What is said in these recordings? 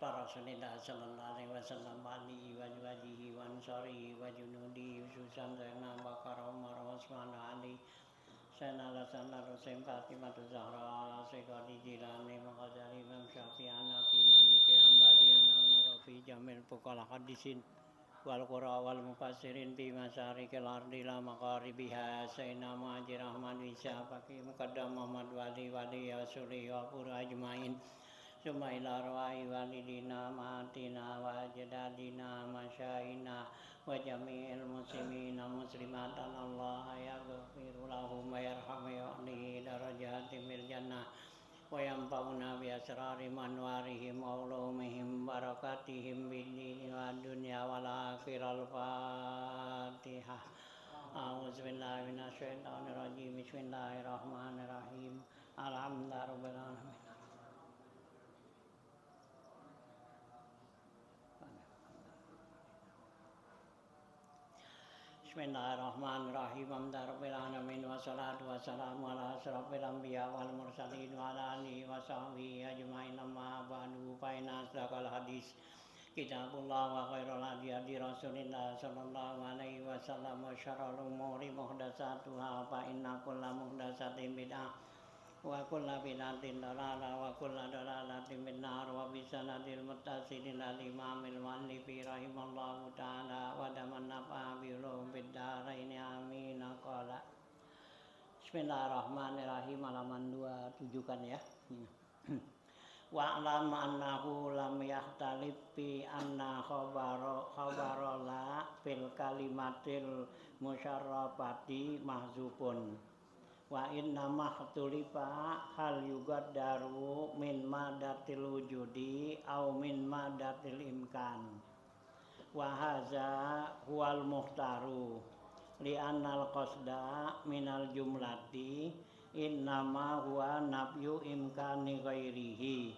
para Rasulillah sallallahu alaihi wasallam alihi wa wajhihi wa ansarihi wa junudi Susan Zainab Bakar Umar Utsman Ali Sayyidina Hasan Rasul Fatimah Zahra Sayyidi Jilani Maqdari Imam Syafi'i Hanafi Maliki Hambali Nawawi Rafi Jamil Fuqaha Hadisin wal qura wal mufassirin bi masarikil ardi la maqaribiha Sayyidina Muhajir Ahmad Isa Faqih Muqaddam Muhammad Wali Wali Rasuli wa qura ajmain Summa ila arwahi walidina mahatina wa ajdadina masyaina wa jami'il muslimina muslimatan Allah yaghfiru lahum wa yarhamu ya'li darajatim bil jannah wa yanfa'una bi asrari manwarihim wa ulumihim barakatihim bid dini wa dunya wal akhirah. Al-Fatihah. A'udzu billahi minasy syaithanir rajim. Bismillahirrahmanirrahim. Alhamdulillahirabbil alamin. Bismillahirrahmanirrahim. Alhamdulillahirabbil alamin wassalatu wassalamu ala asyrafil anbiya wal mursalin wa ala alihi wa sahbihi ajmain amma ba'du fa inna asdaqal hadis kitabullah wa khairul hadi hadi Rasulillah sallallahu alaihi wasallam wa syarrul umuri muhdatsatuha fa inna kulla muhdatsatin bid'ah wa kulla bid'atin dalalah wa kulla dalalatin finnar wa bisanadil muttasilin al imamil muallifi rahimallahu ta'ala wa daman nafa'a bi ulum bid darain amin. Qala Bismillahirrahmanirrahim. Halaman 27 kan ya. Wa alam annahu lam yahtalif fi anna khabarola fil kalimatil musyarrafati mahzufun wa inna mahtulifa hal yugaddaru min madatil wujudi au min madatil imkan wa haza huwal muhtaru li annal qasda minal jumlati innama huwa nafyu imkani ghairihi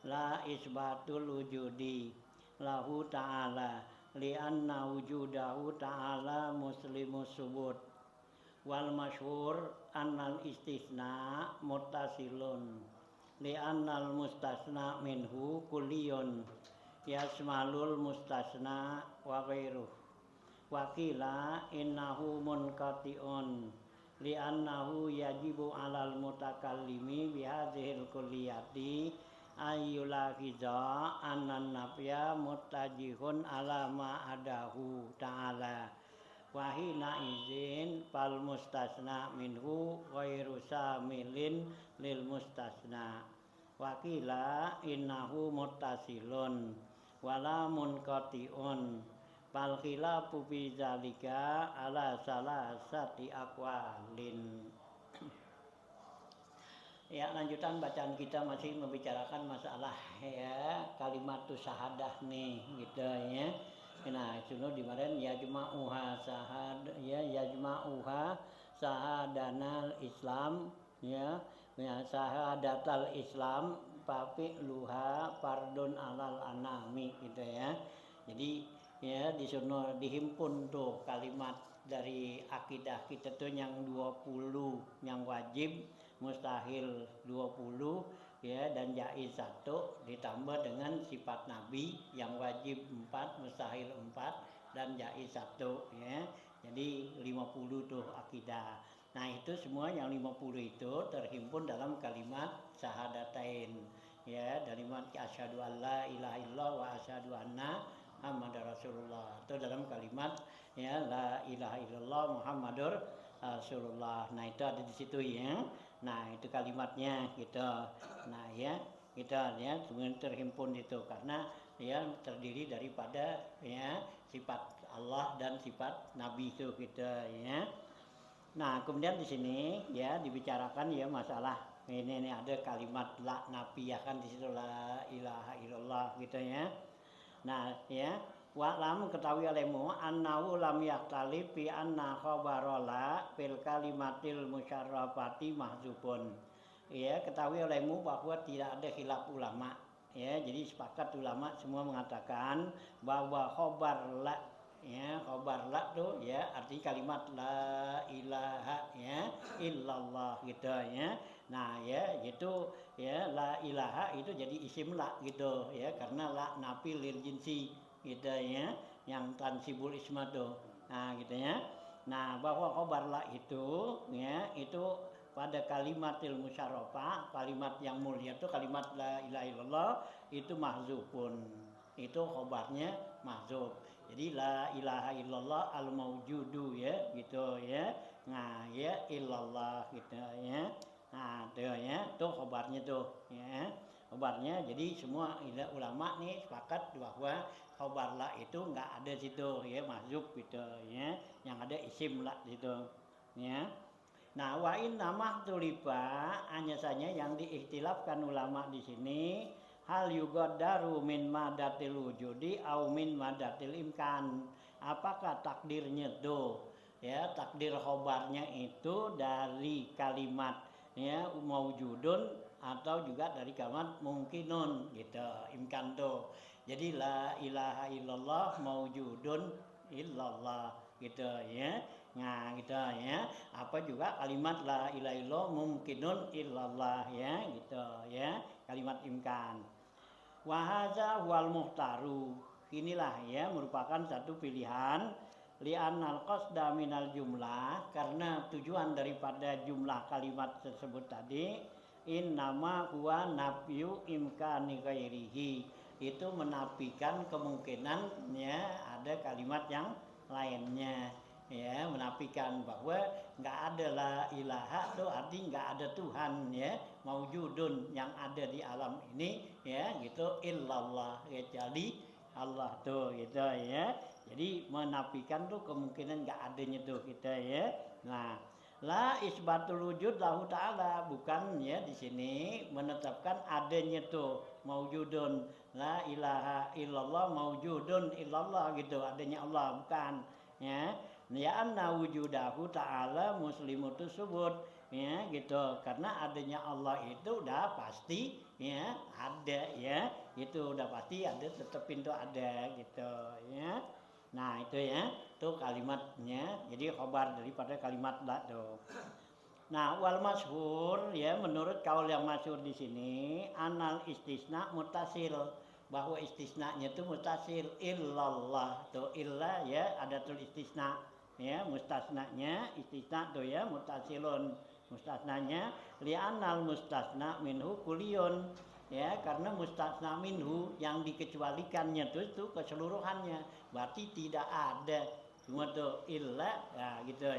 la isbatul wujudi lahu ta'ala li anna wujudahu ta'ala muslimus subut wal masyhur annal istisna muttasilun li annal mustasna minhu kulliyun yasmalul mustasna wa ghairuh wa qila innahu munqati'un li annahu yajibu 'alal mutakallimi bi hadhil kulliyati ayyulafiza annan nafya muttajihun ala ma adahu ta'ala wa hina izin fal mustasna minhu ghairu samilin lil mustasna wa qila innahu muttasilun wala munqati'un fal khilafu fi zalika ala salasati aqwalin. Ya, lanjutan bacaan kita masih membicarakan masalah ya kalimatus syahadah nih gitu ya. Nah, suno di kemarin yajma'uha sahadanal Islam ya sahadatal Islam fafi'luha fardun alal anami gitu ya. Jadi ya disuruh dihimpun tuh kalimat dari akidah kita tuh yang 20 yang wajib mustahil 20 ya dan jaiz 1 ditambah dengan sifat nabi yang wajib 4 mustahil 4 dan jaiz 1 ya. Jadi 50 tuh akidah. Nah, itu semua yang 50 itu terhimpun dalam kalimat syahadatain ya, dari kalimat asyhadu alla ilaha illallah wa asyhadu anna Muhammadar Rasulullah. Itu dalam kalimat ya la ilaha illallah Muhammadur Rasulullah. Nah, itu ada di situ ya. Nah, itu kalimatnya gitu. Nah, ya kita ya semuanya terhimpun itu karena ya terdiri daripada ya sifat Allah dan sifat Nabi itu kita ya. Nah, kemudian di sini ya dibicarakan ya masalah ini ada kalimat la nafiyah kan di situ la ilaha illallah gitu ya. Nah, ya wa'lam ketahui olehmu annahu lam yaktalif fi anna khabarola fil kalimatil musyarrafati mahzufun. Ya, ketahui olehmu bahwa tidak ada khilaf ulama. Ya, jadi sepakat ulama semua mengatakan bahwa khabar la ya khobar la tuh ya arti kalimat la ilaha ya illallah gitu ya. Nah ya gitu ya la ilaha itu jadi isim la gitu ya karena la nafi lil jinsi gitu ya yang tansibul isma tuh. Nah gitu ya. Nah bahwa khobar la itu ya itu pada kalimatil musyarrafah kalimat yang mulia itu kalimat la ilaha illallah itu mahzufun itu khobarnya mahzuf. Jadi la ilaha illallah al maujudu ya gitu ya. Nah ya illallah gitu ya. Nah tuh ya tuh khobarnya tuh ya. Khobarnya jadi semua ulama nih sepakat bahwa khobar la itu nggak ada situ ya mahzuf gitu ya. Yang ada isim la situ ya. Nah wa inna mahtulifa hanya saja yang diikhtilafkan ulama di sini hal yugaddaru min madatil wujudi au min madatil imkan. Apakah takdirnya tuh ya takdir khobarnya itu dari kalimat ya maujudun atau juga dari kalimat mungkinun gitu imkan tuh. Jadi la ilaha illallah maujudun illallah gitu ya. Nah gitu ya. Apa juga kalimat la ilaha illallah mungkinun illallah ya gitu ya. Kalimat imkan. Wahaza wal muhtaru. Inilah ya merupakan satu pilihan li'annal qasda minal jumlah karena tujuan daripada jumlah kalimat tersebut tadi innama huwa nafyu imkani ghairihi itu menafikan kemungkinan ya ada kalimat yang lainnya ya menafikan bahwa nggak ada la ilaha itu artinya nggak ada Tuhan ya maujudun yang ada di alam ini ya gitu illallah ya jadi Allah tuh gitu ya jadi menafikan tuh kemungkinan nggak adanya tuh kita ya. Nah la isbatul wujud lahu ta'ala bukan ya di sini menetapkan adanya tuh maujudun la ilaha illallah maujudun illallah gitu adanya Allah bukan ya. Ya anna wujudahu ta'ala muslimu tersebut ya gitu karena adanya Allah itu udah pasti ya ada ya itu udah pasti ada tetap pintu ada gitu ya. Nah itu ya tuh kalimatnya jadi khobar daripada kalimat la tuh. Nah wal masyhur ya menurut kaul yang masyhur di sini anal istisna mutasil bahwa istisnanya itu mutasil illallah tuh illa ya ada tuh istisna ya mustasnanya istisna tuh ya mutasilun mustasnanya li'anal mustasna minhu kuliyun ya karena mustasna minhu yang dikecualikannya itu keseluruhannya berarti tidak ada cuma tuh illa ya gitu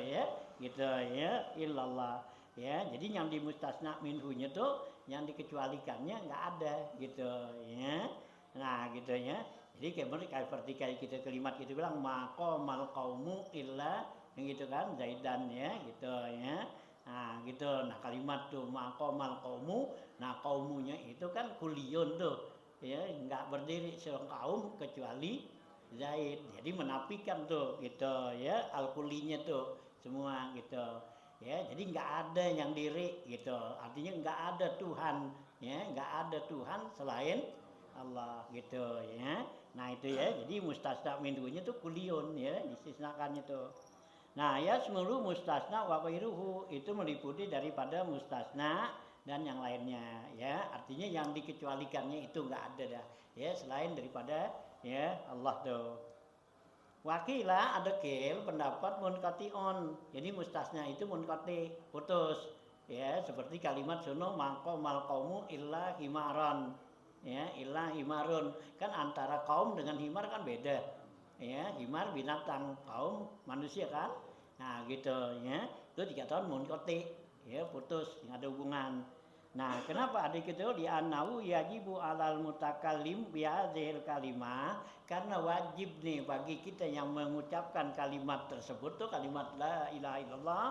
ya illallah ya jadi yang di mustasna minhunya tuh yang dikecualikannya nggak ada gitu ya. Nah gitu ya jadi kayak seperti kayak kita kalimat itu bilang maqamal qaumu illa yang gitu kan zaidan ya gitu ya. Nah gitu nah kalimat tuh maqamal qaumu nah kaumunya itu kan kuliyun tuh ya nggak berdiri seorang kaum kecuali zaid jadi menafikan tuh gitu ya al kulinya tuh semua gitu ya jadi nggak ada yang diri gitu artinya nggak ada Tuhan ya nggak ada Tuhan selain Allah gitu ya. Nah itu ya jadi mustasna minhunya tuh kuliyun ya disisnakannya tuh. Nah ya seluruh mustasna wa ghairuhu itu meliputi daripada mustasna dan yang lainnya ya artinya yang dikecualikannya itu nggak ada dah ya selain daripada ya Allah tuh. Wakila ada kil pendapat munqati'un jadi mustasna itu munqati putus ya seperti kalimat suno maqo mal qaumu illa himaran ya ilah himarun kan antara kaum dengan himar kan beda ya himar binatang kaum manusia kan nah gitu ya itu dikatakan munqati ya putus nggak ada hubungan. Nah kenapa ada gitu di anau yajibu alal mutakallim bi hadzal kalimah karena wajib nih bagi kita yang mengucapkan kalimat tersebut tuh kalimat la ilaha illallah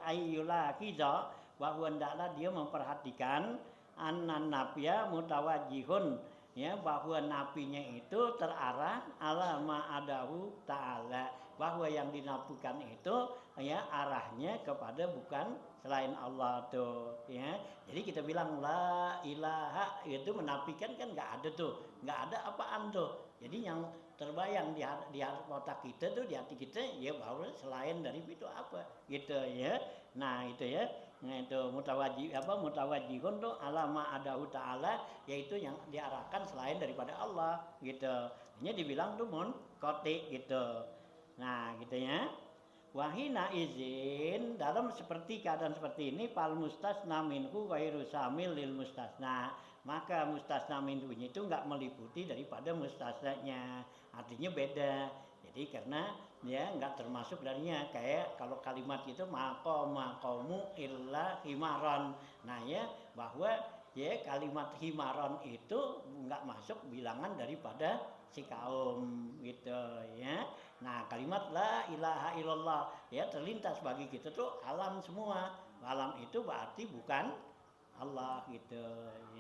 ayyula kiza bahwa hendaklah dia memperhatikan anan nafya mutawajjihun ya bahwa nafinya itu terarah ala ma'adahu ta'ala bahwa yang dinafikan itu ya arahnya kepada bukan selain Allah tuh ya jadi kita bilang la ilaha itu menafikan kan nggak ada tuh nggak ada apaan tuh Jadi yang terbayang di otak kita tuh, di hati kita ya bahwa selain dari itu apa gitu ya. Nah itu ya, nah itu mutawajjihun tuh alama adahu ta'ala, yaitu yang diarahkan selain daripada Allah gitu. Ini dibilang tuh munqati gitu. Nah gitu ya. Wahina izin dalam seperti keadaan seperti ini pal mustasna minhu ghairu samil lil mustasna, maka mustasna minhunya itu enggak meliputi daripada mustasnanya, artinya beda. Jadi karena ya enggak termasuk darinya, kayak kalau kalimat itu maqamu illa himaron. Nah ya, bahwa ya kalimat himaron itu enggak masuk bilangan daripada si kaum gitu ya. Nah kalimat la ilaha illallah ya terlintas bagi kita tuh alam semua. Alam itu berarti bukan Allah gitu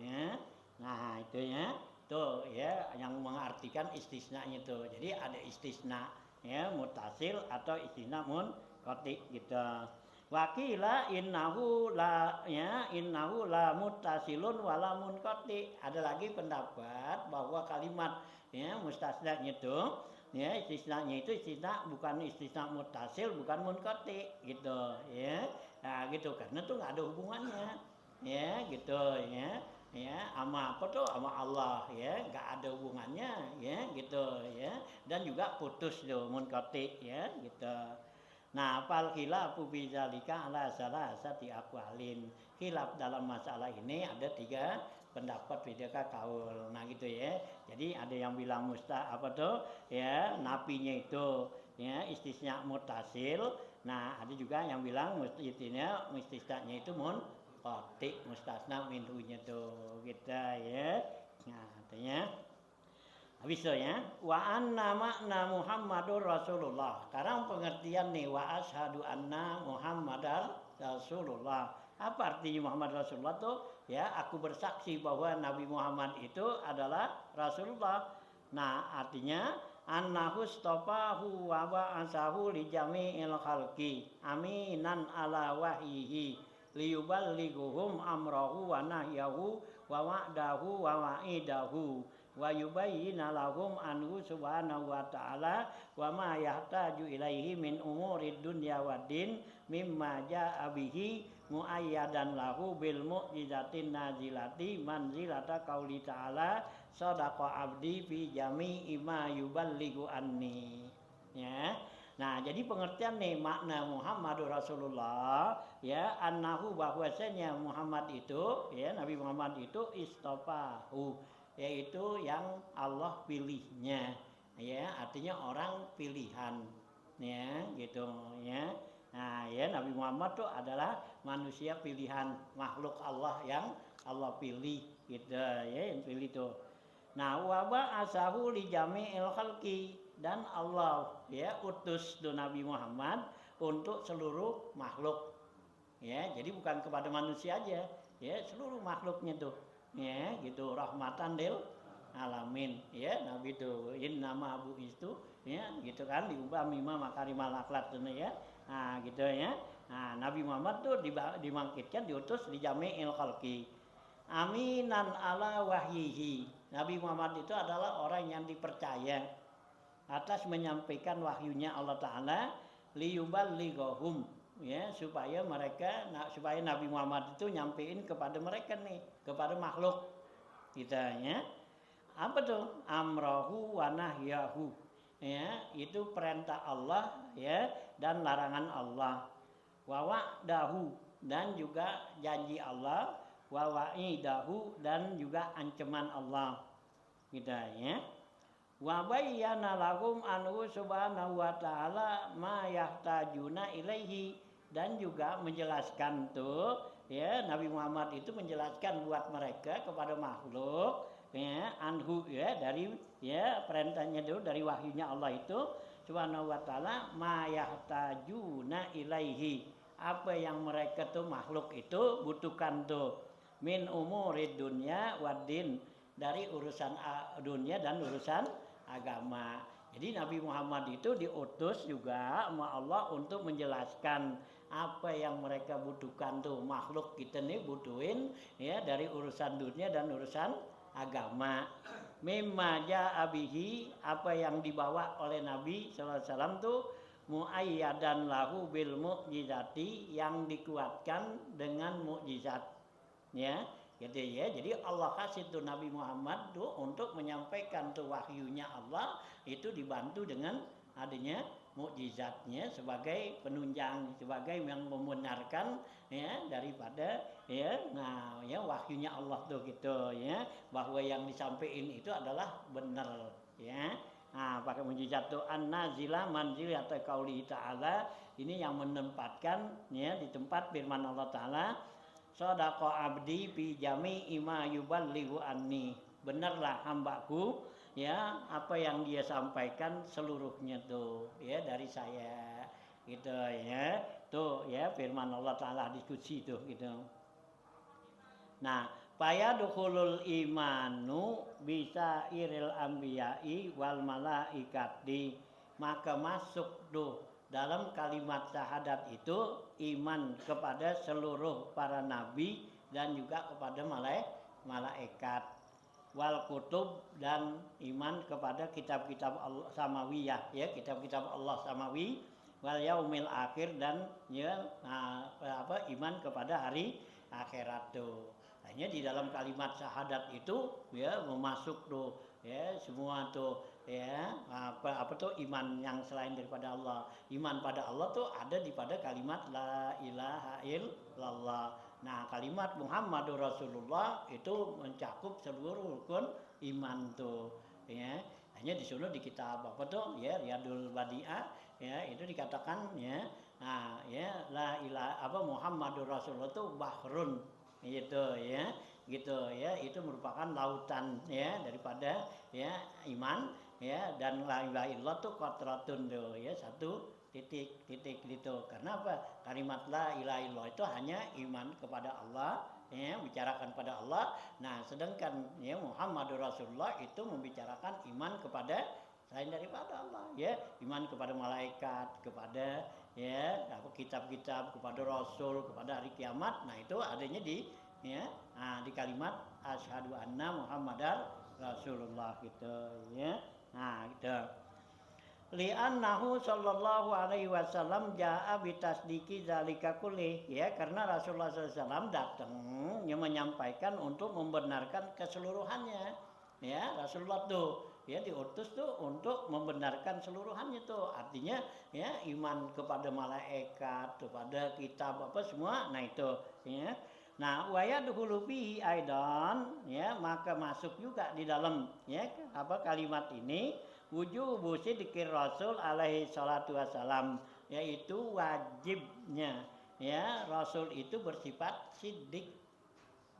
ya. Nah itu ya, tuh ya yang mengartikan istisnanya tuh. Jadi ada istisna ya mutasil atau istisna munqati gitu. Wakila innahu la muttasilun wala munqati. Ada lagi pendapat bahwa kalimat ya mustasnanya itu ya istisnanya itu istisna bukan istisna muttasil, bukan munqati gitu ya. Nah gitu karena tuh nggak ada hubungannya ya gitu ya. Ya sama apa tuh sama Allah ya, nggak ada hubungannya ya gitu ya, dan juga putus tuh munqati ya gitu. Nah fal khilafu bidzalika ala salasati aqwalin. Khilaf dalam masalah ini ada 3 pendapat, 3 kaul. Nah gitu ya. Jadi ada yang bilang apa tuh ya nafinya itu ya istisna muttasil. Nah ada juga yang bilang istisnanya itu munqati, mustasna minhunya tuh gitu ya. Nah artinya habis itu ya, wa anna makna Muhammadur Rasulullah. Sekarang pengertian nih, wa asyhadu anna Muhammadar Rasulullah. Apa artinya Muhammad Rasulullah tuh? Ya, aku bersaksi bahwa Nabi Muhammad itu adalah Rasulullah. Nah, artinya annahu istafahu wa ba'atsahu li jami'il khalqi aminan ala wahyihi liyuballighuhum amrahu wa nahyahu wa wa'dahu wa wa'idahu wa yubayyina lahum anhu subhanahu wa ta'ala wa ma yahtaju ilaihi min umurid dunya waddin mimma ja'a bihi muayyadan lahu bil mu'jizatin nazilati manzilata qauli ta'ala sadaqa abdi fi jami'i ma yuballighu anni ya. Nah, jadi pengertian nih makna Muhammadur Rasulullah ya, annahu bahwasanya Muhammad itu ya Nabi Muhammad itu istafahu, yaitu yang Allah pilihnya ya, artinya orang pilihan ya gitu ya. Nah ya Nabi Muhammad tuh adalah manusia pilihan, makhluk Allah yang Allah pilih gitu ya, yang pilih tuh. Nah wa ba'atsahu li jami'il khalqi, dan Allah ya utus tuh Nabi Muhammad untuk seluruh makhluk ya, jadi bukan kepada manusia aja ya, seluruh makhluknya tuh ya gitu, rahmatan lil alamin ya Nabi itu innama bu'istu ya gitu kan, diubah mimma makarimal akhlak tuh ya. Nah gitu ya. Nah Nabi Muhammad tuh dimangkitkan, diutus di jami'il khalqi aminan ala wahyihi. Nabi Muhammad itu adalah orang yang dipercaya atas menyampaikan wahyunya Allah Ta'ala liyuballighahum ya, supaya Nabi Muhammad itu nyampein kepada mereka nih, kepada makhluk kita ya. Apa tuh? Amrahu wa nahyahu ya, itu perintah Allah ya dan larangan Allah. Wa wa'dahu, dan juga janji Allah. Wa wa'idahu, dan juga ancaman Allah kita ya. Wa bayyana lahum anhu subhanahu wa ta'ala ma yahtajuna ilaihi, dan juga menjelaskan tuh ya Nabi Muhammad itu menjelaskan buat mereka kepada makhluk ya anhu ya, dari ya perintahnya dulu, dari wahyunya Allah itu subhanahu wa ta'ala ma yahtajuna ilaihi, apa yang mereka tuh makhluk itu butuhkan tuh min umurid dunya waddin, dari urusan dunia dan urusan agama. Jadi Nabi Muhammad itu diutus juga sama Allah untuk menjelaskan apa yang mereka butuhkan tuh, makhluk kita nih butuhin ya, dari urusan dunia dan urusan agama mimma jaa bihi, apa yang dibawa oleh Nabi sallallahu alaihi wasallam tuh muayyadan lahu bil mu'jizati, yang dikuatkan dengan mukjizat, ya gitu ya. Jadi Allah kasih tuh Nabi Muhammad tuh untuk menyampaikan tuh wahyunya Allah, itu dibantu dengan adanya mukjizatnya sebagai penunjang, sebagai yang membenarkan ya daripada ya nah ya wahyunya Allah tuh gitu ya, bahwa yang disampaikan itu adalah benar ya. Nah, pakai mukjizat tuh an-nazila manzilata qauli ta'ala, ini yang menempatkan ya di tempat firman Allah taala, sadaqa abdi fi jami'i ma yuballighu anni, benarlah hambaku ya apa yang dia sampaikan seluruhnya tuh ya dari saya gitu ya. Tuh ya firman Allah taala diskusi tuh gitu. Nah, fayadkhulul imanu bisa iril anbiya'i wal malaikati, maka masuk tuh dalam kalimat syahadat itu iman kepada seluruh para nabi dan juga kepada malaikat, wal kutub, dan iman kepada kitab-kitab Allah samawiyah ya, kitab-kitab Allah samawi, wal yaumil akhir, dan ya iman kepada hari akhirat tuh. Hanya di dalam kalimat syahadat itu ya memasuk tuh ya semua tuh ya apa tuh iman yang selain daripada Allah. Iman pada Allah tuh ada di pada kalimat la ilaha illallah. Nah, kalimat Muhammadur Rasulullah itu mencakup seluruh rukun iman tuh ya. Hanya disuruh di kitab apa tuh ya Riyadul Badi'ah ya, itu dikatakan ya nah ya la ilaha apa Muhammadur Rasulullah itu bahrun gitu ya, gitu ya, itu merupakan lautan ya daripada ya iman ya, dan la ilaha illallah tuh qatratun tuh ya, satu titik gitu. Karena apa? Kalimat la ilaha illallah itu hanya iman kepada Allah ya, bicarakan pada Allah. Nah, sedangkan ya Muhammadur Rasulullah itu membicarakan iman kepada selain daripada Allah ya, iman kepada malaikat, kepada ya apa kitab-kitab, kepada rasul, kepada hari kiamat. Nah, itu adanya di ya di kalimat asyhadu anna muhammadar rasulullah gitu ya. Nah, gitu. Li'annahu sallallahu alaihi wasallam jaa bitasdiki zalika kulli, ya karena Rasulullah SAW datang yang menyampaikan untuk membenarkan keseluruhannya ya. Rasulullah tuh ya diutus tuh untuk membenarkan seluruhannya tuh, artinya ya iman kepada malaikat, kepada kitab apa semua. Nah, itu ya. Nah, wa yadkhulu bihi aidan ya, maka masuk juga di dalam ya apa kalimat ini wujubu sidqir Rasul alaihi salatu wassalam, yaitu wajibnya ya Rasul itu bersifat siddiq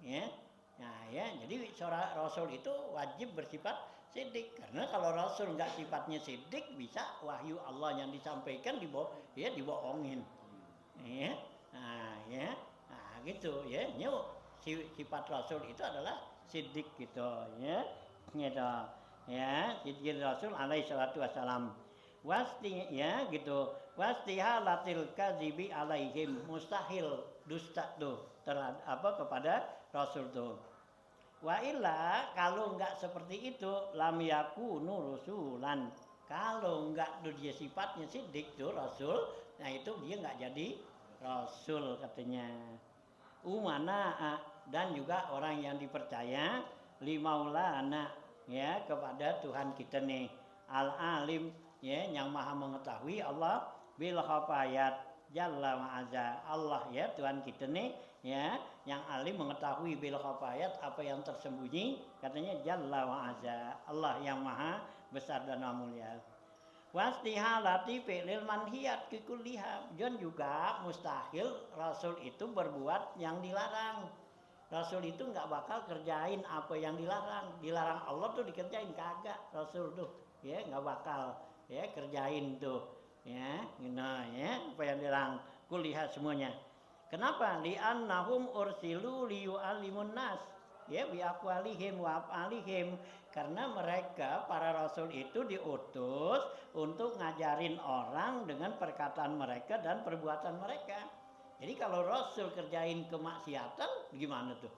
ya. Nah ya, jadi seorang Rasul itu wajib bersifat siddiq, karena kalau Rasul nggak sifatnya siddiq bisa wahyu Allah yang disampaikan dibohongin ya. Nah ya, nah gitu ya, sifat Rasul itu adalah siddiq gitu ya, gitu ya, siddiq Rasul alaihi salatu wassalam. Wasti ya gitu, wastihalatil kadzibi alaihim, mustahil dusta tuh terhadap apa kepada Rasul tuh. Wa illa, kalau enggak seperti itu, lam yakunu rusulan, kalau enggak tuh dia sifatnya siddiq tuh Rasul, nah itu dia enggak jadi Rasul katanya. Umana, dan juga orang yang dipercaya, limaulana ya kepada Tuhan kita nih, al alim ya yang maha mengetahui, Allah bil khafayat jalla wa azza, Allah ya Tuhan kita nih ya yang alim mengetahui bil khafayat, apa yang tersembunyi katanya, jalla wa azza, Allah yang maha besar dan mulia. Wastihalati fi'lil manhiyat kikulliha, dan juga mustahil Rasul itu berbuat yang dilarang. Rasul itu nggak bakal kerjain apa yang dilarang. Dilarang Allah tuh dikerjain kagak Rasul tuh ya, nggak bakal ya kerjain tuh ya, nah ya apa yang dilarang kulihat semuanya. Kenapa? Li'annahum ursilu liyu'allimun nas ya bi aqwalihim wa af'alihim, karena mereka para rasul itu diutus untuk ngajarin orang dengan perkataan mereka dan perbuatan mereka. Jadi kalau Rasul kerjain kemaksiatan gimana tuh?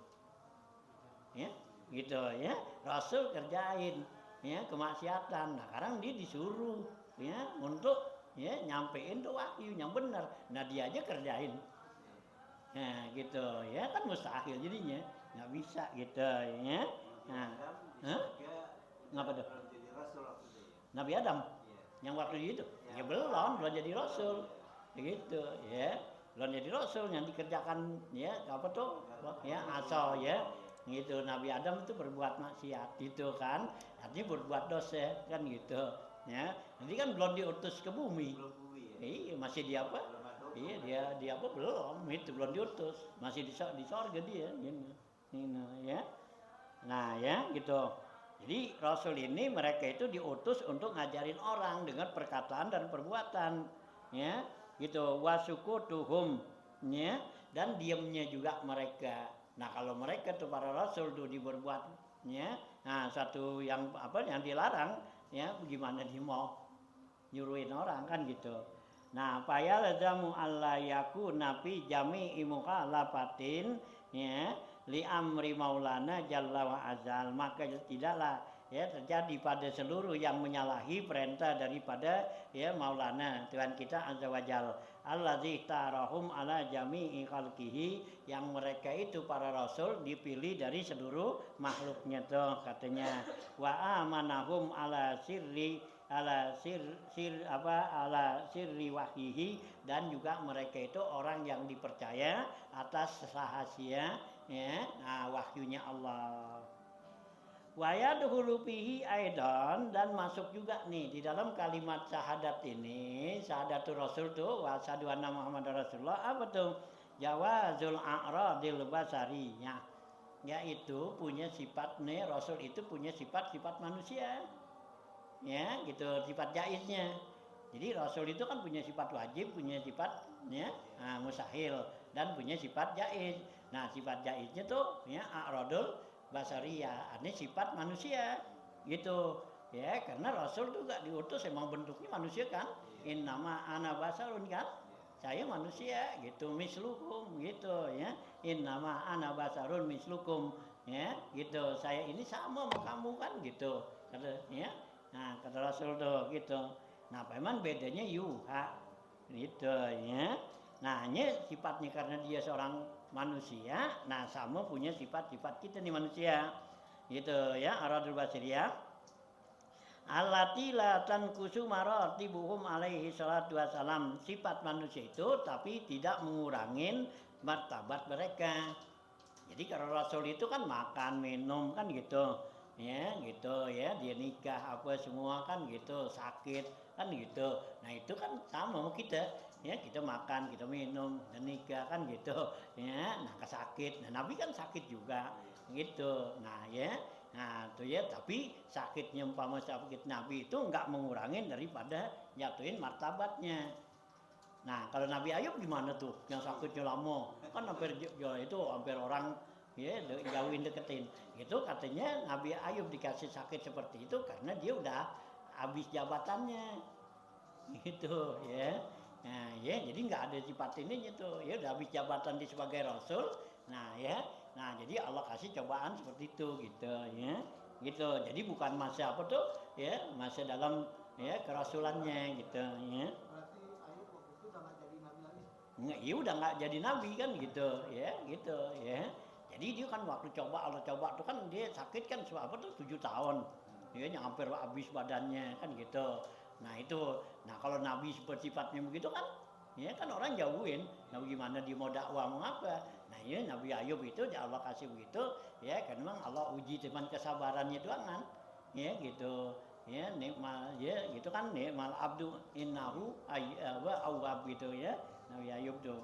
Ya, gitu ya. Rasul kerjain ya kemaksiatan. Nah, sekarang dia disuruh ya untuk ya nyampein tuh wahyu yang benar. Nah, dia aja kerjain. Nah, gitu ya kan mustahil jadinya. Nggak bisa gitu ya. Nah, ngapa tuh? Nabi Adam yang waktu itu ya belum jadi rasul begitu ya belum jadi rasul yang dikerjakan ya apa tuh ya asal ya gitu. Nabi Adam itu berbuat maksiat gitu kan, artinya berbuat dosa kan gitu ya. Jadi kan belum diutus ke bumi. Iya masih di apa, iya dia apa belum itu belum diutus, masih di sorga dia gitu ya. Nah ya gitu. Jadi Rasul ini mereka itu diutus untuk ngajarin orang dengan perkataan dan perbuatan, ya, gitu. Wasukutuhum, ya, dan diamnya juga mereka. Nah kalau mereka tuh para Rasul tuh diberbuat, ya, nah satu yang apa yang dilarang, ya, gimana dia mau nyuruhin orang kan gitu. Nah paya lazamu alla yakuna fi jami'i mukhalafatin, ya, li amri maulana jalla wa azal, maka tidaklah ya terjadi pada seluruh yang menyalahi perintah daripada ya maulana Tuhan kita azza wajal, allazi tarahum ala jami'i khalqihi, yang mereka itu para rasul dipilih dari seluruh makhluknya tuh katanya. Wa amanahum ala sirri ala sirri wahyihi, dan juga mereka itu orang yang dipercaya atas rahasia ya wahyunya Allah. Wa yadkhulu fihi aidan, dan masuk juga nih di dalam kalimat syahadat ini, syahadatul rasul tuh wa asyhadu anna muhammadar rasulullah, apa tuh? Jawazul a'radil basariyah, yaitu punya sifat nih rasul itu punya sifat-sifat manusia. Ya, gitu sifat jaiznya. Jadi rasul itu kan punya sifat wajib, punya sifat ya mustahil, dan punya sifat jaiz. Nah, sifat jaiznya tuh ya a'radul basariyah, artinya sifat manusia gitu. Ya, karena rasul juga diutus emang bentuknya manusia kan. Innama ana basarun kan. Saya manusia gitu, mislukum gitu ya. Innama ana basarun mislukum ya, gitu. Saya ini sama sama kamu kan gitu. Ya. Nah, kata Rasul tuh gitu. Nah, memang bedanya yuha gitu ya. Nah, ini sifatnya karena dia seorang manusia, nah sama punya sifat-sifat kita nih manusia. Gitu ya, aradul basiriyah. Allati la tanqusu maratibuhum alaihi salatu wassalam. Sifat manusia itu tapi tidak mengurangin martabat mereka. Jadi kalau Rasul itu kan makan, minum kan gitu. Ya gitu ya, dia nikah apa semua kan gitu, sakit kan gitu. Nah itu kan sama sama kita ya, kita makan, kita minum, dan nikah kan gitu ya. Nah sakit, nah Nabi kan sakit juga gitu. Nah ya, nah tuh ya, tapi sakitnya umpama sakit Nabi itu nggak mengurangin daripada jatuhin martabatnya. Nah kalau Nabi Ayub gimana tuh yang sakitnya lama, kan hampir itu hampir orang ya jauhin deketin itu, katanya Nabi Ayub dikasih sakit seperti itu karena dia udah habis jabatannya gitu ya. Nah ya jadi nggak ada sifat ini gitu ya, udah habis jabatan di sebagai rasul. Nah ya, nah jadi Allah kasih cobaan seperti itu gitu ya, gitu. Jadi bukan masa apa tuh ya, masa dalam ya kerasulannya gitu ya. Iya udah nggak jadi nabi kan gitu ya, gitu ya. Jadi dia kan waktu Allah coba tuh kan dia sakit kan apa tuh 7 tahun, dia yang hampir habis badannya kan gitu. Nah itu, nah kalau nabi sifatnya begitu kan, ya kan orang jauhin. Nah gimana dia mau dakwah mau apa? Nah ya Nabi Ayub itu Allah kasih begitu, ya kan memang Allah uji cuman kesabarannya doang kan, ya gitu. Ya nikmal ya gitu kan, nikmal abdu innahu awwab gitu ya. Nabi Ayub tuh.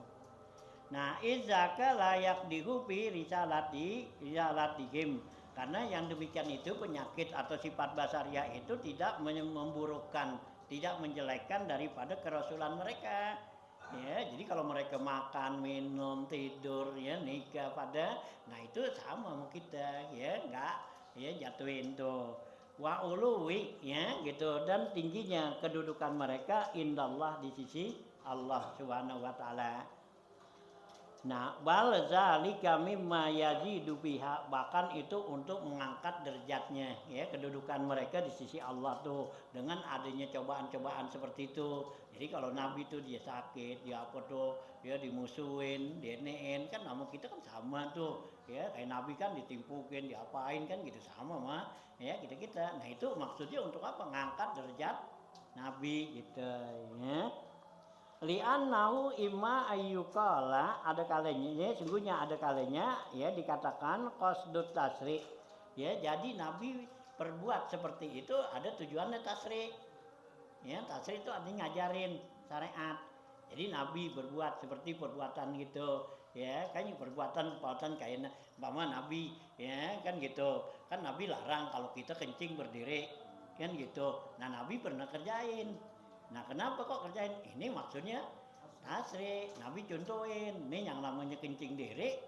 Nah, izaka layak dihubi risalatihim. Karena yang demikian itu penyakit atau sifat basariah itu tidak memburukkan, tidak menjelekkan daripada kerasulan mereka. Ya, jadi kalau mereka makan, minum, tidur, ya nikah pada, nah itu sama sama kita, ya enggak, ya jatuhin tuh. Wa uluwi, ya gitu, dan tingginya kedudukan mereka indallah di sisi Allah Subhanahu wa taala. Nah, bal zalika mimma yazidu biha, bahkan itu untuk mengangkat derajatnya ya, kedudukan mereka di sisi Allah tuh dengan adanya cobaan-cobaan seperti itu. Jadi kalau Nabi tuh dia sakit, dia apa tuh, dia dimusuhin, dienein, kan nama kita kan sama tuh. Ya, kayak Nabi kan ditimpukin, diapain kan gitu sama mah ya kita-kita. Nah, itu maksudnya untuk apa? Ngangkat derajat Nabi gitu ya. Li'annahu imma ayyukala, ada kalanya ya, sungguhnya ada kalanya ya dikatakan qasdut tasri. Ya, jadi Nabi perbuat seperti itu ada tujuannya tasri. Ya, tasri itu artinya ngajarin syariat. Jadi Nabi berbuat seperti perbuatan gitu. Ya, kan perbuatan kayak umpama Nabi ya kan gitu. Kan Nabi larang kalau kita kencing berdiri kan gitu. Nah, Nabi pernah kerjain. Nah, kenapa kok kerjain? Ini maksudnya tasri. Nabi contohin, ini yang namanya kencing diri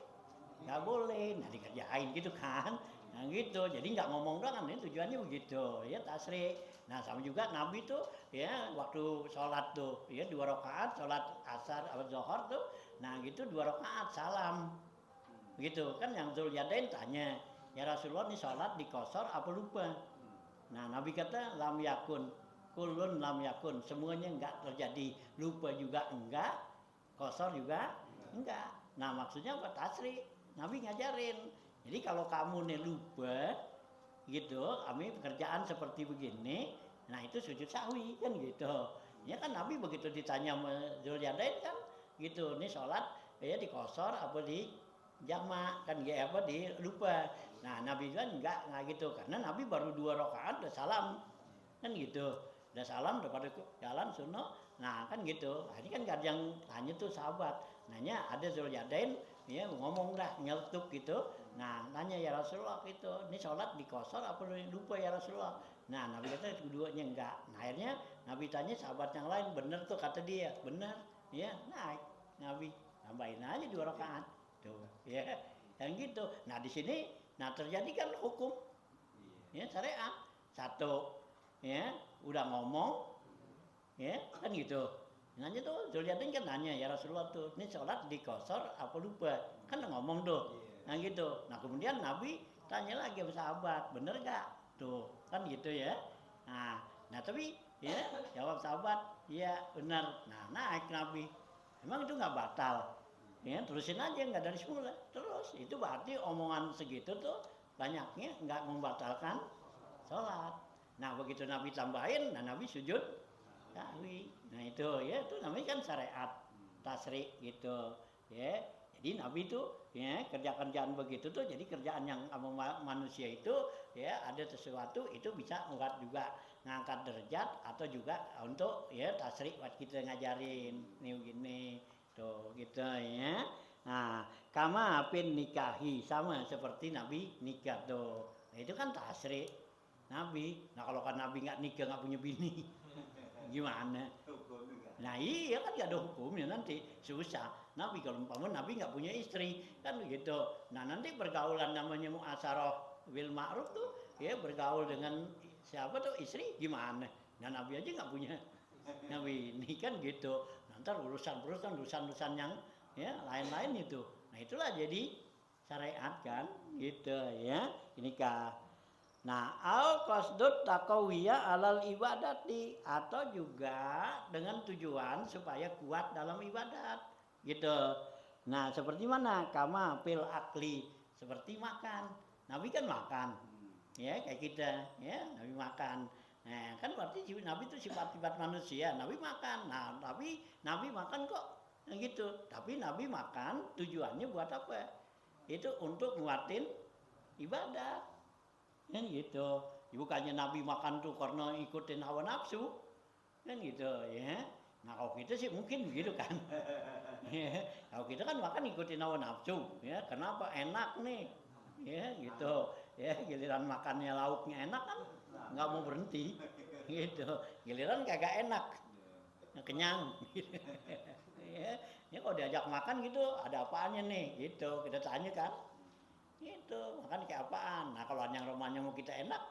nggak boleh. Nah, dikerjain gitu kan. Nah, gitu. Jadi nggak ngomong doang, ini tujuannya begitu. Ya, tasri. Nah, sama juga Nabi tuh ya waktu sholat tuh ya 2 rakaat sholat asar atau zuhur tuh. Nah, gitu 2 rakaat salam. Begitu kan yang Dzulyadain tanya, "Ya Rasulullah, ini sholat dikosor apa lupa?" Nah, Nabi kata lam yakun, kulun lam yakun, semuanya enggak terjadi, lupa juga enggak, kosor juga enggak. Nah, maksudnya apa? Tasri. Nabi ngajarin. Jadi kalau kamu nih lupa gitu, kami pekerjaan seperti begini, nah itu sujud sahwi kan gitu. Ya kan Nabi begitu ditanya sama Dzulyadain kan gitu, nih sholat ya dikosor apa di jama kan ya apa di lupa. Nah, Nabi kan enggak gitu karena Nabi baru 2 rakaat udah salam kan gitu, udah salam udah pada jalan sunnah. Nah kan gitu, ini kan gak ada yang tanya tuh sahabat, nanya ada Dzulyadain ya ngomong dah nyeletuk gitu. Nah nanya ya Rasulullah gitu, ini sholat dikosor apa lupa ya Rasulullah? Nah, Nabi kata keduanya enggak. Nah, akhirnya Nabi tanya sahabat yang lain, bener tuh kata dia, bener ya, naik Nabi tambahin aja 2 rakaat tuh ya yang gitu. Nah, di sini nah terjadi kan hukum ya syariat satu ya udah ngomong ya kan gitu. Nanya tuh Dzulyadain kan nanya ya Rasulullah tuh ini sholat dikosor apa lupa kan udah ngomong tuh. Nah gitu. Nah kemudian Nabi tanya lagi sama sahabat, bener gak tuh kan gitu ya. Nah tapi ya jawab sahabat iya benar. Nah naik Nabi, emang itu nggak batal ya, terusin aja nggak dari semula terus. Itu berarti omongan segitu tuh banyaknya nggak membatalkan sholat. Nah begitu Nabi tambahin, nah Nabi sujud sahwi. Nah itu ya itu namanya kan syariat tasri gitu ya. Jadi Nabi itu ya kerjaan begitu tuh jadi kerjaan yang sama manusia itu ya ada sesuatu itu bisa ngangkat juga ngangkat derajat atau juga untuk ya tasri buat kita ngajarin nih gini tuh gitu ya. Nah, kama pin nikahi sama seperti Nabi nikah tuh. Nah, itu kan tasri Nabi. Nah, kalau kan Nabi nggak nikah nggak punya bini, gimana? Nah iya kan gak ada hukumnya nanti susah. Nabi kalau umpama Nabi nggak punya istri kan begitu. Nah nanti pergaulan namanya mu'asarah bil ma'ruf tuh ya bergaul dengan siapa tuh istri gimana? Nah Nabi aja nggak punya Nabi ini kan gitu. Nanti urusan yang ya lain-lain itu. Nah itulah jadi syariat kan gitu ya. Ini kah. Nah, al qasdut taqawiyya alal ibadati atau juga dengan tujuan supaya kuat dalam ibadat gitu. Nah, seperti mana? Kama fil akli, seperti makan. Nabi kan makan. Ya, kayak kita, ya, Nabi makan. Nah, kan berarti Nabi itu sifat-sifat manusia. Nabi makan. Nah, tapi Nabi makan kok gitu. Tapi Nabi makan tujuannya buat apa? Itu untuk nguatin ibadat. Kan gitu. Bukannya Nabi makan tuh karena ikutin hawa nafsu. Kan gitu ya. Nah kalau kita sih mungkin begitu kan. Ya, kalau kita kan makan ikutin hawa nafsu. Ya, kenapa enak nih. Ya gitu. Ya giliran makannya lauknya enak kan nggak mau berhenti. Gitu. Giliran kagak enak. Kenyang. Ya kalau diajak makan gitu ada apaannya nih gitu. Kita tanya kan. Gitu, makan kayak apaan? Nah kalau yang rumahnya mau kita enak,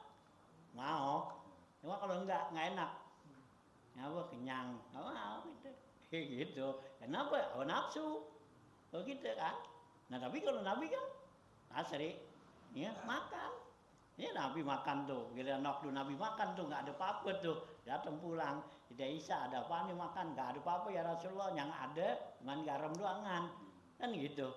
mau. Cuma kalau enggak enak. Ya apa kenyang, nggak mau gitu. Kayak gitu. Kenapa? Hawa nafsu. Oh gitu kan. Nah tapi kalau Nabi kan asri, ya makan. Ya Nabi makan tuh, giliran waktu Nabi makan tuh nggak ada apa-apa tuh, datang pulang. Tidak Isa ada apa nih makan, nggak ada apa-apa ya Rasulullah, yang ada cuman garam doangan, kan gitu.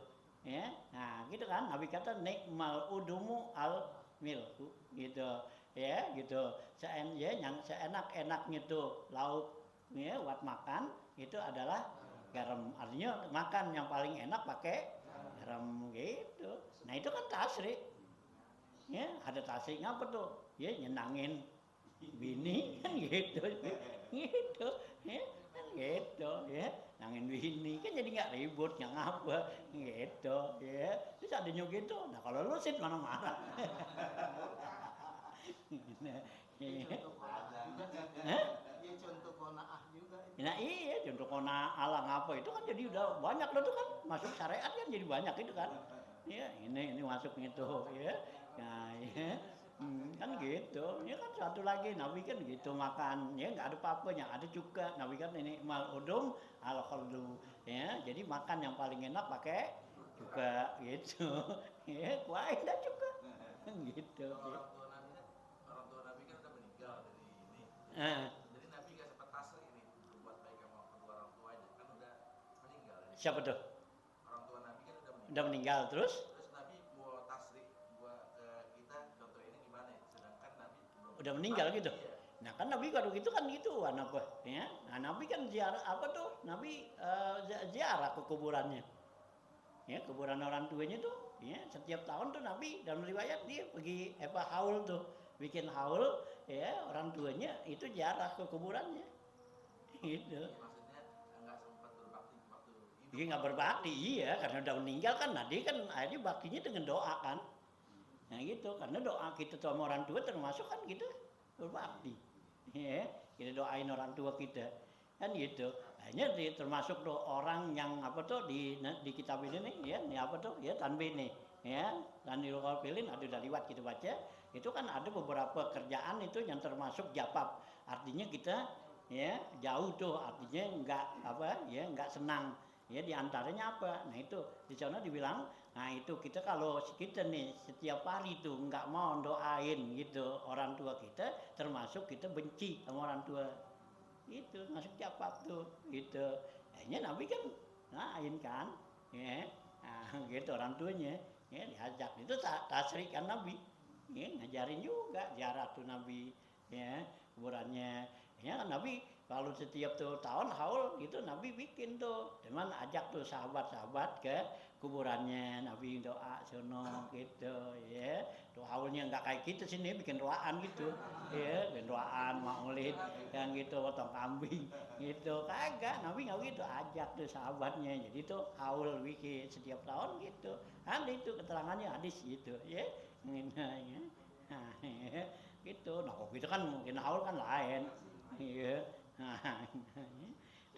Ya, nah gitu kan. Nabi kata nikmal udumu al milku, gitu. Ya, gitu. Ya, yang seenak-enaknya tuh lauk, ya buat makan itu adalah garam. Artinya makan yang paling enak pakai garam gitu. Nah itu kan tasrik. Ya ada tasik apa tuh, ya nyenangin bini kan gitu, gitu ya kan gitu ya, nyenangin bini kan jadi nggak ribut nggak ngapa gitu ya, terus adanya gitu. Nah kalau lu sih mana marah. Contoh konaah juga. Nah iya contoh kona alang apa itu kan jadi udah banyak loh tuh kan, masuk syariat kan jadi banyak itu kan. Ya ini masuk gitu ya. Nah ya. Kan gitu. Ya kan satu lagi Nabi kan gitu makan ya nggak ada apa-apanya, ada juga Nabi kan ini mal udum al khaldu ya. Jadi makan yang paling enak pakai juga gitu. Ya kuah dah juga. Gitu. Orang tua Nabi kan udah meninggal dari ini. Nah, Jadi Nabi gak sempat tasri ini berbuat baik sama kedua orang tuanya, kan udah meninggal. siapa tuh? Orang tua Nabi kan udah meninggal. Udah meninggal terus? Terus Nabi mau tasri buat ke kita, contoh ini gimana ya? Sedangkan Nabi belum Udah meninggal gitu. Iya. Nah kan Nabi kalau gitu kan gitu apa ya. Nah Nabi kan ziarah apa tuh? Nabi ziarah ke kuburannya. Ya kuburan orang tuanya tuh ya setiap tahun tuh Nabi dalam riwayat dia pergi haul tuh, bikin haul ya orang tuanya itu ziarah ke kuburannya. Gitu. Maksudnya nggak sempat berbakti waktu hidup. Dia nggak berbakti iya karena udah meninggal kan. Nah dia kan akhirnya baktinya dengan doa kan. Nah gitu, karena doa kita sama orang tua termasuk kan gitu berbakti. Ya, kita doain orang tua kita. Kan gitu. Hanya termasuk tuh orang yang apa tuh di kitab ini nih ya, ini apa tuh? Ya tanbih nih. Ya, dan di lokal pilih ada udah lewat kita baca. Itu kan ada beberapa kerjaan itu yang termasuk japab. Artinya kita ya jauh tuh, artinya enggak apa ya, enggak senang. Ya di antaranya apa? Nah itu di sana dibilang, nah itu kita kalau kita nih setiap hari tuh nggak mau doain gitu orang tua kita, termasuk kita benci sama orang tua. Itu masuk capap tuh gitu. Akhirnya Nabi kan ngain kan, ya, nah, gitu orang tuanya, ya diajak itu tasrik kan Nabi, ya ngajarin juga ziarah tuh Nabi, ya kuburannya, ya kan Nabi kalau setiap tuh tahun haul gitu Nabi bikin tuh, cuman ajak tuh sahabat-sahabat ke kuburannya Nabi doa sono gitu, ya. Tuh haulnya nggak kayak kita sini bikin doaan gitu, ya, bikin doaan maulid yang gitu potong kambing gitu kagak. Nabi nggak gitu, ajak tuh sahabatnya, jadi tuh haul bikin setiap tahun gitu. Ada itu keterangannya hadis gitu, ya. Nah, ya. Nah, ya. Gitu. Nah, kok gitu kan mungkin haul kan lain. Iya.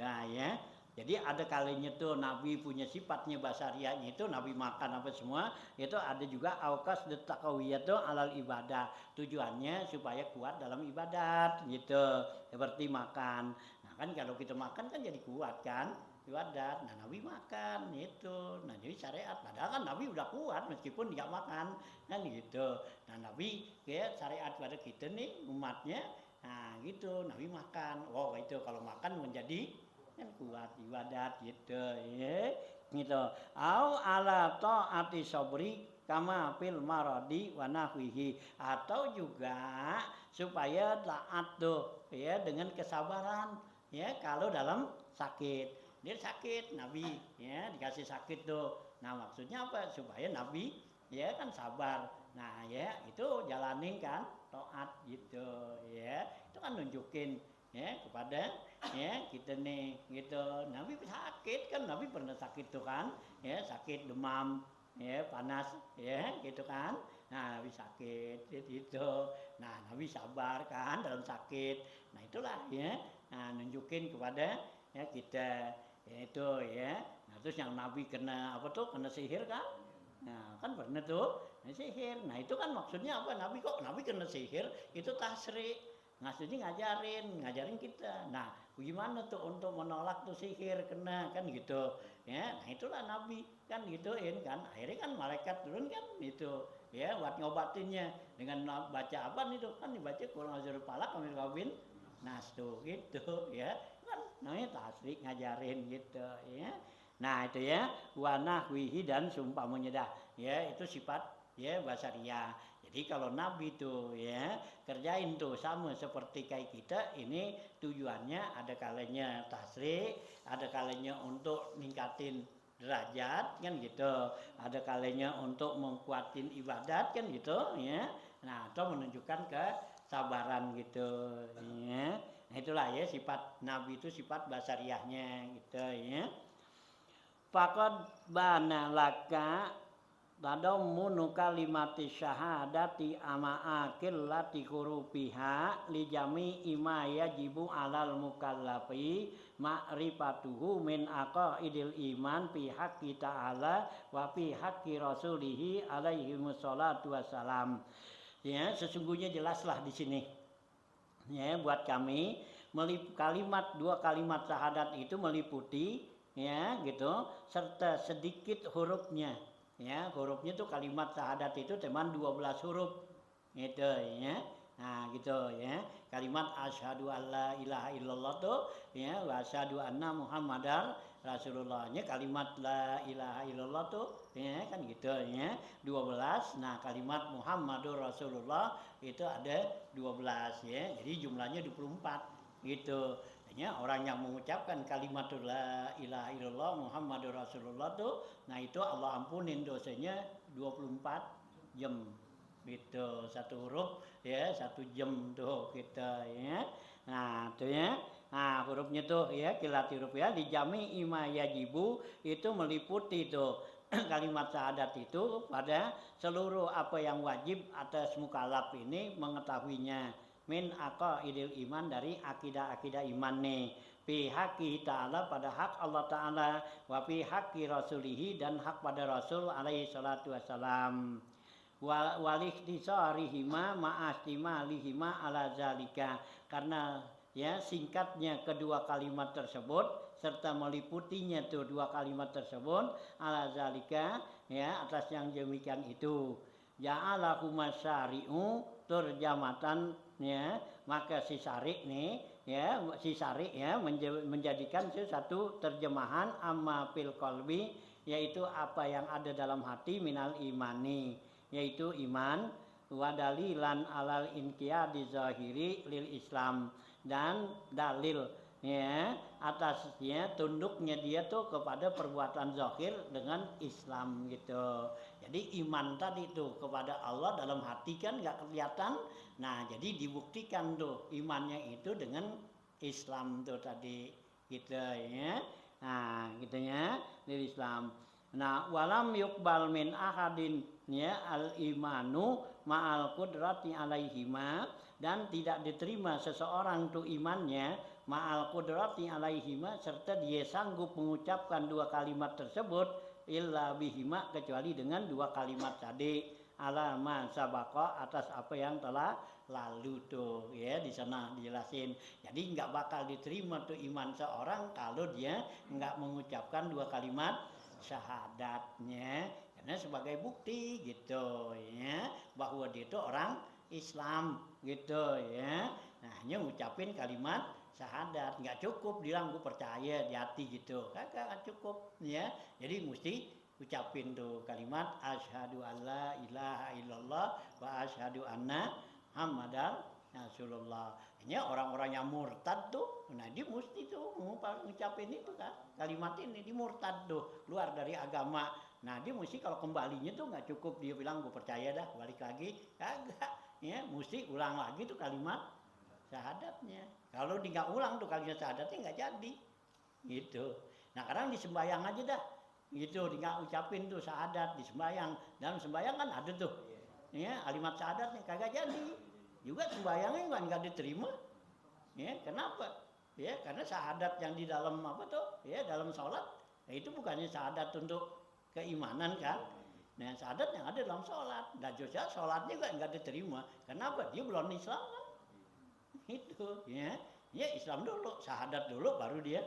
Nah, ya. Jadi ada kalinya tuh Nabi punya sifatnya basariahnya itu Nabi makan apa semua itu ada juga aukas detakawiyah tuh alal ibadah, tujuannya supaya kuat dalam ibadat gitu seperti makan. Nah kan kalau kita makan kan jadi kuat kan ibadat. Nah Nabi makan itu, nah jadi syariat. Padahal kan Nabi udah kuat meskipun dia makan kan gitu. Nah Nabi kayak syariat pada kita nih umatnya. Nah gitu Nabi makan. Oh itu kalau makan menjadi kan kuat ibadat gitu ya gitu. Au ala taati sabri kama fil maradi wa nahwihi, atau juga supaya taat tuh ya dengan kesabaran ya kalau dalam sakit. Dia sakit Nabi ya dikasih sakit tuh. Nah maksudnya apa? Supaya Nabi ya kan sabar. Nah ya itu jalanin kan taat gitu ya. Itu kan nunjukin ya kepada ya kita nih gitu. Nabi sakit kan, Nabi pernah sakit tuh kan ya, sakit demam ya panas ya gitu kan. Nah Nabi sakit gitu. Nah Nabi sabar kan dalam sakit. Nah itulah ya, nah nunjukin kepada ya kita ya itu ya. Nah terus yang Nabi kena apa tuh, kena sihir kan. Nah kan pernah tuh sihir. Nah itu kan maksudnya apa, Nabi kok Nabi kena sihir itu tasrik. Maksudnya ngajarin kita. Nah, gimana tuh untuk menolak tuh sihir kena kan gitu ya. Nah itulah Nabi kan gituin kan, akhirnya kan malaikat turun kan gitu ya buat ngobatinnya dengan baca apa itu kan dibaca Qul a'udzu falaq min syarri nas tuh gitu ya kan, namanya tasrik ngajarin gitu ya. Nah itu ya wanah wihi dan sumpah menyedah ya, itu sifat ya basariah. Jadi kalau Nabi tuh ya kerjain tuh sama seperti kayak kita, ini tujuannya ada kalanya tasrik, ada kalanya untuk ningkatin derajat kan gitu, ada kalanya untuk mengkuatin ibadat kan gitu ya. Nah atau menunjukkan kesabaran gitu ya. Nah itulah ya sifat Nabi itu sifat basariahnya gitu ya. Faqad bana laka tadammunu kalimati syahadati ama'akil lati hurufiha li jami'i ma yajibu 'alal mukallafi ma'rifatuhu min aqaidil iman fi haqqi ta'ala wa fi haqqi rasulihi alaihi wassalatu wassalam. Ya, sesungguhnya jelaslah di sini. Ya, buat kami dua kalimat syahadat itu meliputi ya gitu serta sedikit hurufnya ya, hurufnya tuh kalimat syahadat itu teman 12 huruf gitu ya. Nah gitu ya, kalimat asyhadu alla ilaha illallah tuh ya wa asyhadu anna muhammadar rasulullah, kalimat la ilaha illallah tuh ya kan gitu ya 12. Nah kalimat muhammadur rasulullah itu ada 12 ya, jadi jumlahnya 24 gitu ya. Orang yang mengucapkan kalimat la ilaha illallah Muhammadur Rasulullah tuh, nah itu Allah ampunin dosanya 24 jam gitu, satu huruf ya 1 jam tuh kita ya. Nah tuh ya, nah hurufnya tuh ya kilat huruf ya dijami ima yajibu itu meliputi tuh kalimat syahadat itu pada seluruh apa yang wajib atas mukallaf ini mengetahuinya min aqaidil iman, dari akidah-akidah iman nih, fi haqqi ta'ala pada hak Allah Ta'ala, wa fi haqqi rasulihi dan hak pada Rasul alaihi salatu wassalam, walikhtisarihima ma'astimalihima ala zalika, karena ya singkatnya kedua kalimat tersebut serta meliputinya tuh dua kalimat tersebut ala zalika ya atas yang demikian itu, ja'alahu masyari'u turjamatan ya, maka si syari nih ya, si syari ya menjadikan satu terjemahan amma fil qalbi, yaitu apa yang ada dalam hati minal imani, yaitu iman, wadalilan alal inqiyadi zahiri lil Islam, dan dalil ya atasnya tunduknya dia tuh kepada perbuatan zahir dengan Islam gitu. Jadi iman tadi tuh kepada Allah dalam hati kan nggak kelihatan. Nah jadi dibuktikan tuh imannya itu dengan Islam tuh tadi gitu ya. Nah gitu ya dari Islam. Nah walam yuqbal min ahadin ya al imanu ma'al qudrati alaihima, dan tidak diterima seseorang tuh imannya ma'al qudrati alaihima serta dia sanggup mengucapkan dua kalimat tersebut illa bihima, kecuali dengan dua kalimat tadi alama sabaqah atas apa yang telah lalu tuh ya, di sana dijelasin. Jadi nggak bakal diterima tuh iman seorang kalau dia nggak mengucapkan dua kalimat syahadatnya, karena sebagai bukti gitu ya bahwa dia itu orang Islam gitu ya. Nah hanya ngucapin kalimat syahadat, nggak cukup bilang gue percaya di hati gitu, kagak cukup ya. Jadi mesti ucapin tuh kalimat asyhadu alla ilaha illallah wa asyhadu anna muhammadar rasulullah. Hanya orang-orang yang murtad tuh, nah dia mesti tuh ngucapin itu kan kalimat ini, di murtad tuh keluar dari agama. Nah dia mesti kalau kembalinya tuh nggak cukup dia bilang gue percaya dah balik lagi, kagak ya, mesti ulang lagi tuh kalimat syahadatnya. Kalau dia nggak ulang tuh kalimat syahadatnya nggak jadi gitu. Nah kadang di sembahyang aja dah gitu, dia nggak ucapin tuh syahadat di sembahyang. Dalam sembahyang kan ada tuh ya kalimat syahadatnya, kagak jadi juga sembahyangnya nggak diterima ya. Kenapa ya? Karena syahadat yang di dalam apa tuh ya dalam sholat ya, itu bukannya syahadat untuk keimanan kan. Nah syahadat yang ada dalam sholat, dan juga sholatnya juga nggak diterima. Kenapa? Dia belum Islam kan itu ya. Ya Islam dulu, syahadat dulu baru dia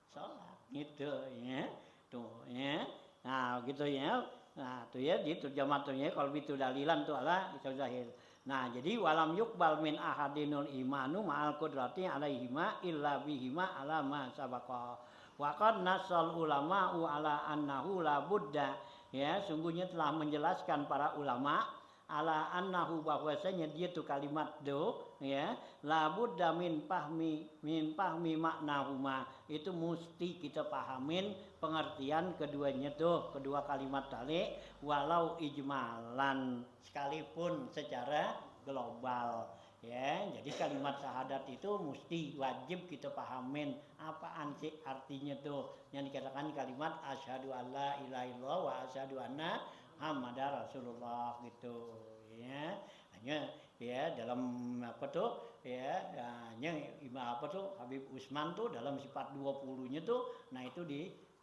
sholat gitu ya. Tuh ya. Nah, gitu ya. Nah, tuh ya gitu jamatunya kalau itu dalilan tuh ala itu zahir. Nah, jadi walam yukbal min ahadinul imanu ma'al qudrati alaihima illa bihima ala ma sabaqa. Wa qad nasal ulama'u ala annahu la budda. Ya, sungguhnya telah menjelaskan para ulama ala annahu bahwasanya dia tuh kalimat do ya la budda min pahmi maknahuma itu mesti kita pahamin pengertian keduanya tuh kedua kalimat tadi walau ijmalan sekalipun secara global ya jadi kalimat syahadat itu mesti wajib kita pahamin apaan sih artinya tuh yang dikatakan kalimat asyhadu alla ilaha illallah wa asyhadu anna Muhammadar Rasulullah gitu ya hanya ya dalam apa tuh ya hanya apa tuh Habib Usman tuh dalam sifat 20-nya tuh nah itu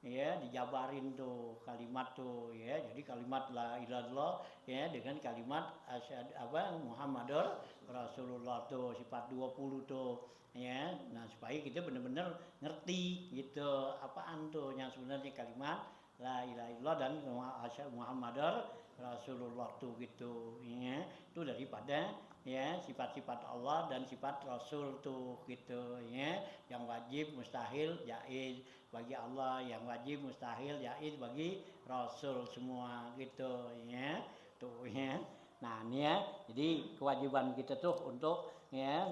ya dijabarin tuh kalimat tuh ya jadi kalimat la ilaha illallah ya dengan kalimat asyhadu apa Muhammadar Rasulullah tuh sifat 20 tuh ya nah supaya kita benar-benar ngerti gitu apaan tuh yang sebenarnya kalimat la ilaha illallah dan Muhammadar Rasulullah tuh gitu ya itu daripada ya sifat-sifat Allah dan sifat Rasul tuh gitu ya yang wajib mustahil jaiz bagi Allah yang wajib mustahil jaiz bagi Rasul semua gitu ya tuh ya nah ini ya jadi kewajiban kita tuh untuk ya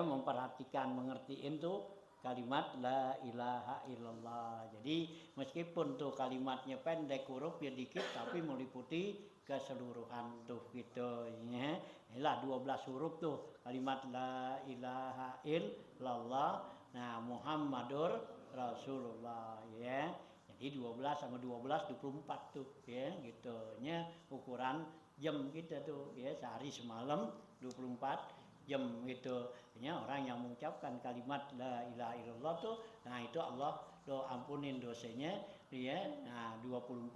memperhatikan mengertiin tuh kalimat la ilaha illallah. Jadi meskipun tuh kalimatnya pendek hurufnya dikit tapi meliputi keseluruhan tuh gitu ya. Inilah 12 huruf tuh kalimat la ilaha illallah. Nah, Muhammadur Rasulullah ya. Jadi 12 sama 12 24 tuh ya gitu. Nya ukuran jam kita tuh ya sehari semalam 24 jam gitu. Ya, orang yang mengucapkan kalimat la ilaha illallah tuh nah itu Allah do ampunin dosanya ya nah 24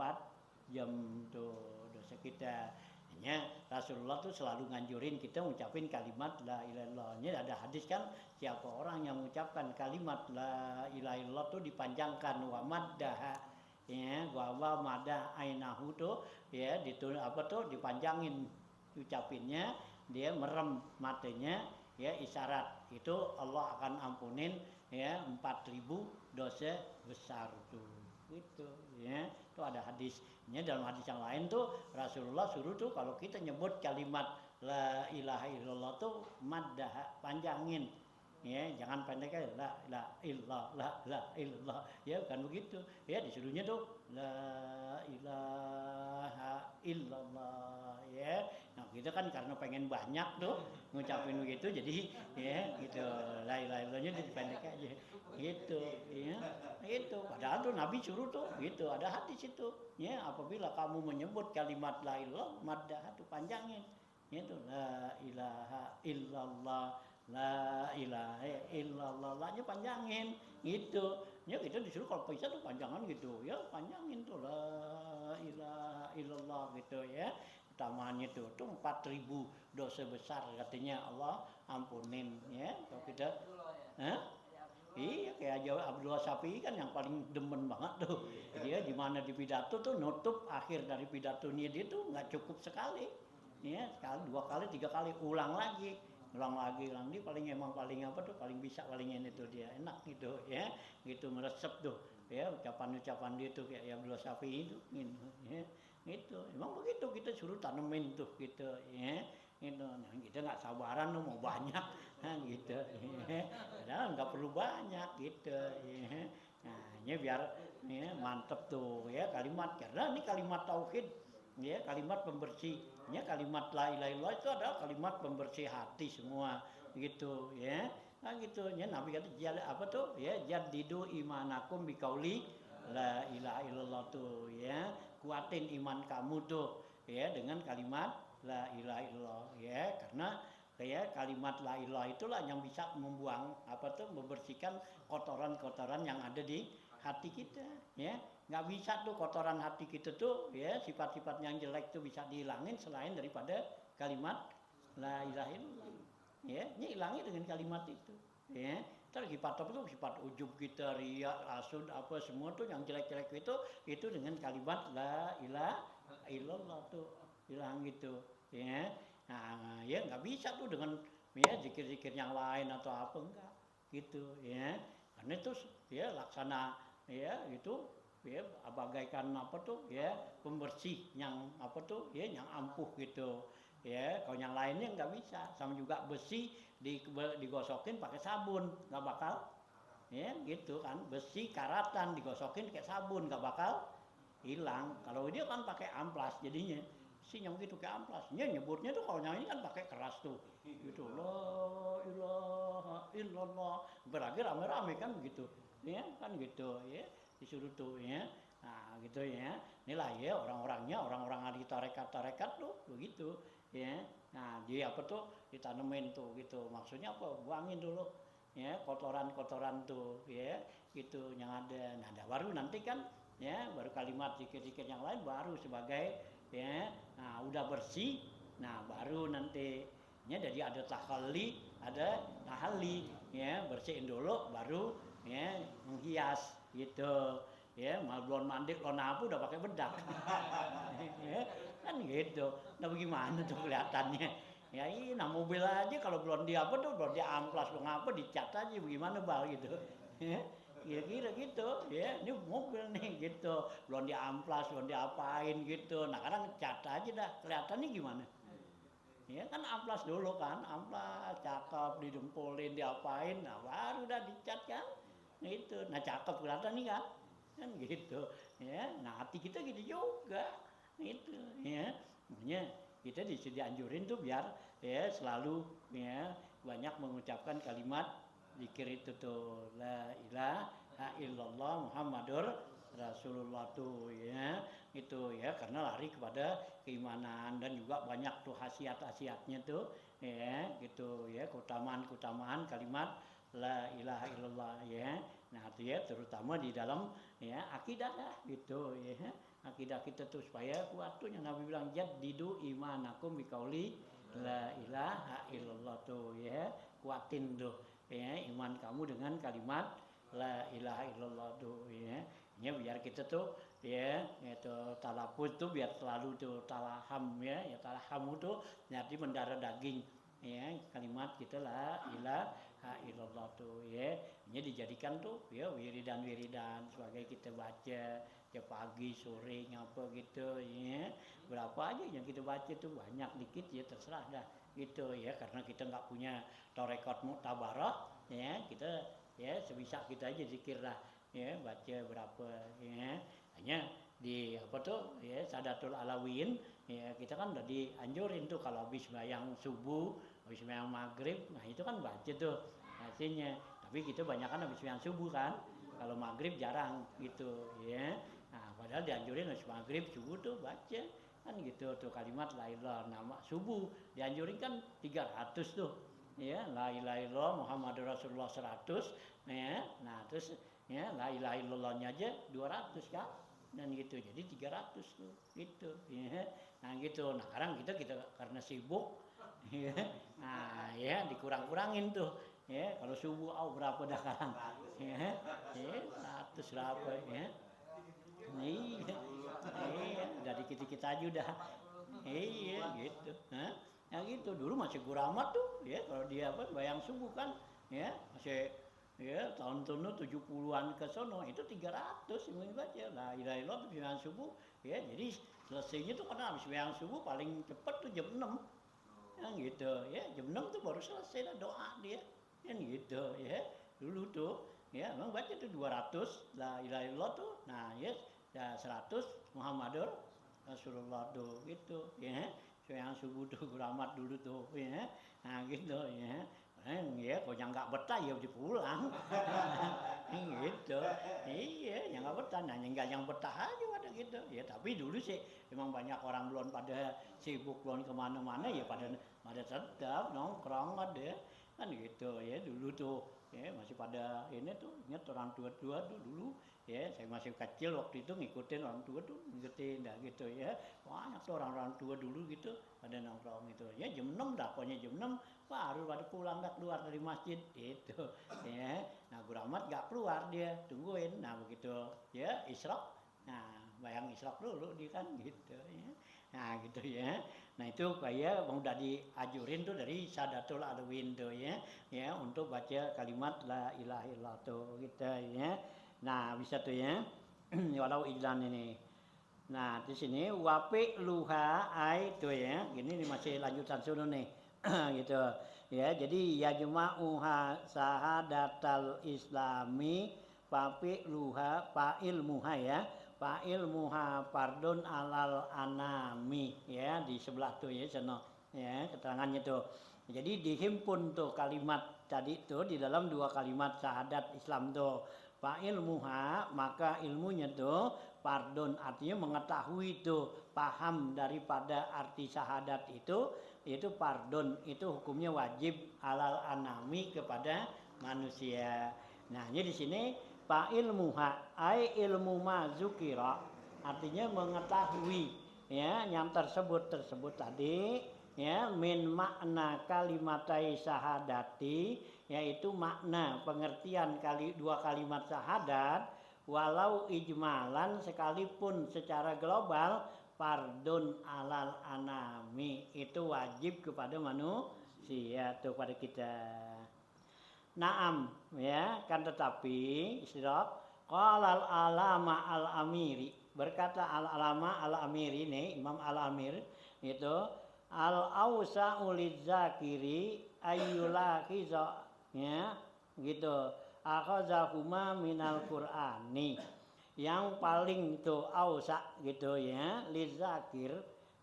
jam tuh dosa kita. Ya, Rasulullah tuh selalu nganjurin kita ngucapin kalimat la ilaha illallah. Ini ada hadis kan siapa orang yang mengucapkan kalimat la ilaha illallah tuh dipanjangkan wa maddaha ya wa madda ainahu tuh ya ditulis apa tuh dipanjangin ucapinnya dia merem matanya ya isyarat itu Allah akan ampunin ya 4000 dosa besar tuh gitu ya itu ada hadisnya dalam hadis yang lain tuh Rasulullah suruh tuh kalau kita nyebut kalimat la ilaha illallah tuh maddah panjangin ya jangan pendek aja la illallah ya bukan begitu ya disuruhnya tuh la ilaha illallah ya nah kita kan karena pengen banyak tuh ngucapin begitu jadi ya gitu la ilaha illallahnya dipendek aja gitu ya itu padahal tuh Nabi suruh tuh gitu ada hadis itu ya apabila kamu menyebut kalimat la ilallah maddah tuh panjangin itu la ilaha illallah la ilaha illallah lahnya panjangin gitu ya kita disuruh kalau bisa tuh panjangan gitu ya panjangin tuh la ilaha illallah gitu ya utamanya tuh 4000 dosa besar katanya Allah ampunin ya kalau kita iya kayak Abdullah Syafi'i kan yang paling demen banget tuh dia di mana di pidato tuh nutup akhir dari pidatonya dia tuh nggak cukup sekali ya sekali 2 kali 3 kali ulang lagi dia paling apa tuh paling bisa paling ini tuh dia enak gitu ya gitu meresep tuh ya ucapan dia tuh kayak Abdullah Syafi'i itu gitu ya gitu emang begitu kita suruh tanemin tuh gitu ya gitu nah kita nggak sabaran tuh mau banyak nah gitu ya padahal nggak perlu banyak gitu ya nah ini biar ya mantep tuh ya kalimat karena ini kalimat tauhid ya kalimat pembersihnya kalimat la ilaha illallah itu adalah kalimat pembersih hati semua gitu ya nah gitu ya Nabi kata apa tuh ya jadidu imanakum biqauli la ilaha illallah tuh ya kuatin iman kamu tuh ya dengan kalimat la ilaha illallah ya karena ya kalimat la ilaha itulah yang bisa membuang apa tuh membersihkan kotoran-kotoran yang ada di hati kita ya nggak bisa tuh kotoran hati kita tuh ya sifat-sifat yang jelek tuh bisa dihilangin selain daripada kalimat la ilaha illallah ya ini hilangnya dengan kalimat itu ya Ntar sifat apa tuh? Sifat ujub kita, riya, asud, apa semua tuh yang jelek-jelek itu dengan kalimat la ilaha illallah tuh hilang gitu, ya. Nah, ya nggak bisa tuh dengan ya zikir-zikir yang lain atau apa enggak, gitu, ya. Karena itu ya laksana ya itu ya bagaikan apa tuh ya pembersih yang apa tuh ya yang ampuh gitu. Ya, kalau yang lainnya nggak bisa. Sama juga besi digosokin pakai sabun, nggak bakal ya gitu kan. Besi karatan digosokin kayak sabun, nggak bakal hilang. Kalau dia kan pakai amplas jadinya. Si yang gitu kayak amplas. Dia nyebutnya tuh kalau yang ini kan pakai keras tuh. Gitu. La ilaha illallah. Berarti rame-rame kan begitu. Ya, kan gitu ya. Disuruh tuh ya. Nah, gitu ya. Inilah ya orang-orangnya, orang-orang ahli tarekat-tarekat tuh begitu. Ya, nah dia apa tuh ditanemin tuh gitu, maksudnya apa, buangin dulu ya kotoran-kotoran tuh ya gitu yang ada. Nah baru nanti kan ya baru kalimat zikir-zikir yang lain baru sebagai ya, nah udah bersih, nah baru nanti ya jadi ada tahalli ada tahalli ya, bersihin dulu baru ya menghias gitu ya, mal belum mandi lo napu udah pakai bedak ya, kan gitu. Nah bagaimana tuh kelihatannya ya, ini nah mobil aja kalau belum di apa tuh belum di amplas belum apa dicat aja bagaimana bal gitu ya, kira-kira gitu ya, ini mobil nih gitu belum di amplas belum diapain gitu. Nah kadang cat aja dah kelihatannya gimana ya, kan amplas dulu kan, amplas cakep didempulin diapain, nah baru dah dicat kan itu. Nah cakep kelihatan nih kan gitu ya. Nah hati kita gitu juga itu ya, makanya kita dianjurin tuh biar ya selalu ya banyak mengucapkan kalimat zikir itu tuh la ilaha illallah Muhammadur Rasulullah tuh ya, itu ya karena lari kepada keimanan dan juga banyak tuh khasiat-khasiatnya tuh ya gitu ya, keutamaan-keutamaan kalimat la ilaha illallah ya. Nah itu ya terutama di dalam ya akidah lah gitu ya, akidah kita tuh supaya kuat tuh yang Nabi bilang jaddidu imanakum biqauli la ilaha illallah tuh ya, kuatin tuh ya iman kamu dengan kalimat la ilaha illallah tuh ya. Ya biar kita tuh ya itu talaput tuh biar selalu tuh talaham ya, ya talaham tuh nanti mendarah daging ya kalimat kita la ilaha illallah tuh ya. Ini dijadikan tuh ya wiridan-wiridan sebagai kita baca ya pagi sore ngapa gitu ya, berapa aja yang kita baca tuh banyak dikit ya terserah dah gitu ya, karena kita nggak punya tarekat muktabarah ya, kita ya sebisa kita aja zikir lah ya, baca berapa ya. Hanya di apa tuh ya Sadatul Alawin ya, kita kan udah dianjurin tuh kalau habis sembahyang subuh habis sembahyang maghrib, nah itu kan baca tuh hasilnya. Tapi kita banyak kan habis sembahyang subuh kan, kalau maghrib jarang gitu ya. Nah padahal dianjurin habis maghrib subuh tuh baca kan gitu tuh kalimat la ilaha, nama subuh dianjurin kan 300 tuh ya, la ilaha illallah Muhammadur Rasulullah 100 ya. Nah terus ya la ilaha illallahnya aja 200 kan, dan gitu jadi 300 tuh gitu ya. Nah gitu, nah sekarang kita karena sibuk ya, nah ya dikurang-kurangin tuh ya, kalau subuh berapa dah sekarang ya, 100 berapa ya. Iya, iya, udah dikit-dikit aja udah. Iya, gitu. Hah? Ya gitu, dulu masih Guramat tuh, ya kalau dia apa bayang subuh kan, ya masih ya tahun-tahun 70-an ke sono itu 300 yang baca la ilaha illallah bayang subuh ya. Jadi selesainya tuh karena habis bayang subuh paling cepet tuh jam 6 yang gitu ya, jam 6 tuh baru selesai dah doa dia kan gitu ya. Dulu tuh ya memang baca tuh 200 la ilaha illallah tuh, nah ya, ya 100 Muhammadur Rasulullah tuh gitu ya. Yang subuh tuh Guramat dulu tuh ya, nah gitu ya. Ya kalau yang nggak betah ya pulang gitu. Iya yang nggak betah, nah yang betah aja pada gitu ya. Tapi dulu sih memang banyak orang belum pada sibuk belum kemana-mana ya, pada tetap nongkrong ada kan gitu ya dulu tuh ya masih pada ini tuh, ingat orang tua-tua tuh dulu, ya saya masih kecil waktu itu ngikutin orang tua tuh, ngikutin dah gitu ya, banyak tuh orang-orang tua dulu gitu pada nongkrong gitu, ya jam 6 dah, pokoknya jam 6 baru pada pulang dah keluar dari masjid itu, ya. Nah Guru Ahmad gak keluar dia, tungguin, nah begitu ya isyraq, nah bayang isyraq dulu dia kan gitu ya, nah gitu ya. Nah itu kayak udah diajurin tuh dari Sadatul Alwin tuh ya untuk baca kalimat la ilaha illallah tuh gitu ya. Nah bisa tuh ya walau ijlan ini. Nah di sini wapi luha ai tuh ya, ini masih lanjutan sunu nih gitu ya. Jadi ya juma'uha sahadatal islami wapi luha pa ilmuha ya. Fa'il muha pardon alal anami ya di sebelah tuh ya sono ya keterangannya tuh. Jadi dihimpun tuh kalimat tadi tuh di dalam dua kalimat syahadat Islam tuh. Fa'il muha maka ilmunya tuh pardon artinya mengetahui tuh paham daripada arti syahadat itu pardon itu hukumnya wajib alal anami kepada manusia. Nah, ini di sini fa ilmuha ai ilmu ma zukira artinya mengetahui ya yang tersebut tadi ya min makna kalimatai syahadati yaitu makna pengertian dua kalimat syahadat walau ijmalan sekalipun secara global pardon alal anami itu wajib kepada manusia atau pada kita. Naam ya kan tetapi istiraq qalal alama al amiri berkata al alama al amiri nih Imam al amir itu al ausa uliz zakiri ayyula khiza ya gitu akhazahuma minal qur'ani yang paling itu ausa gitu ya lizakir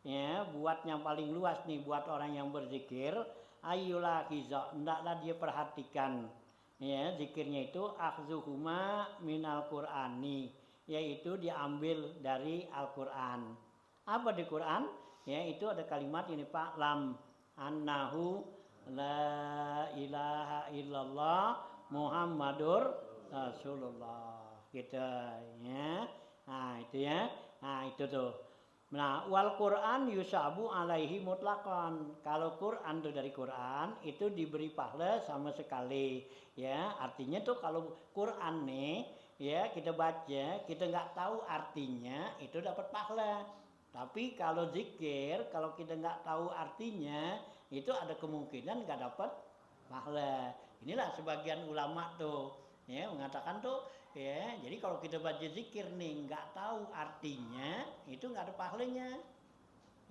ya buat yang paling luas nih buat orang yang berzikir ayyula khiza hendaklah dia perhatikan ya zikirnya itu akhzuhuma minal qur'ani yaitu diambil dari Al-Qur'an. Apa di Quran? Ya itu ada kalimat ini Pak lam annahu la ilaha illallah Muhammadur Rasulullah gitu ya. Nah itu ya. Nah itu tuh. Nah, wal Quran yusabu alaihi mutlaqan. Kalau Quran itu dari Quran itu diberi pahala sama sekali. Ya, artinya tuh kalau Quran nih ya kita baca, kita nggak tahu artinya itu dapat pahala. Tapi kalau zikir, kalau kita nggak tahu artinya itu ada kemungkinan nggak dapat pahala. Inilah sebagian ulama tuh ya mengatakan tuh ya jadi kalau kita baca zikir nih nggak tahu artinya itu nggak ada pahalanya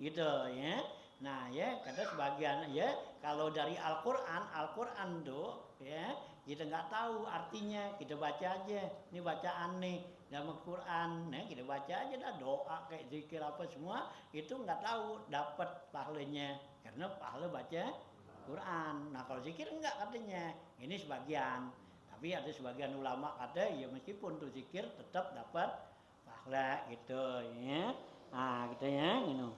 gitu ya. Nah ya kata sebagian ya kalau dari Al-Quran tuh ya kita nggak tahu artinya kita baca aja ini bacaan nih dalam Al-Quran ya kita baca aja dah doa kayak zikir apa semua itu nggak tahu dapat pahalanya karena pahala baca Quran. Nah kalau zikir enggak katanya ini sebagian. Tapi ada sebagian ulama kata ya meskipun tuh zikir tetap dapat pahala gitu ya. Nah gitu ya gitu.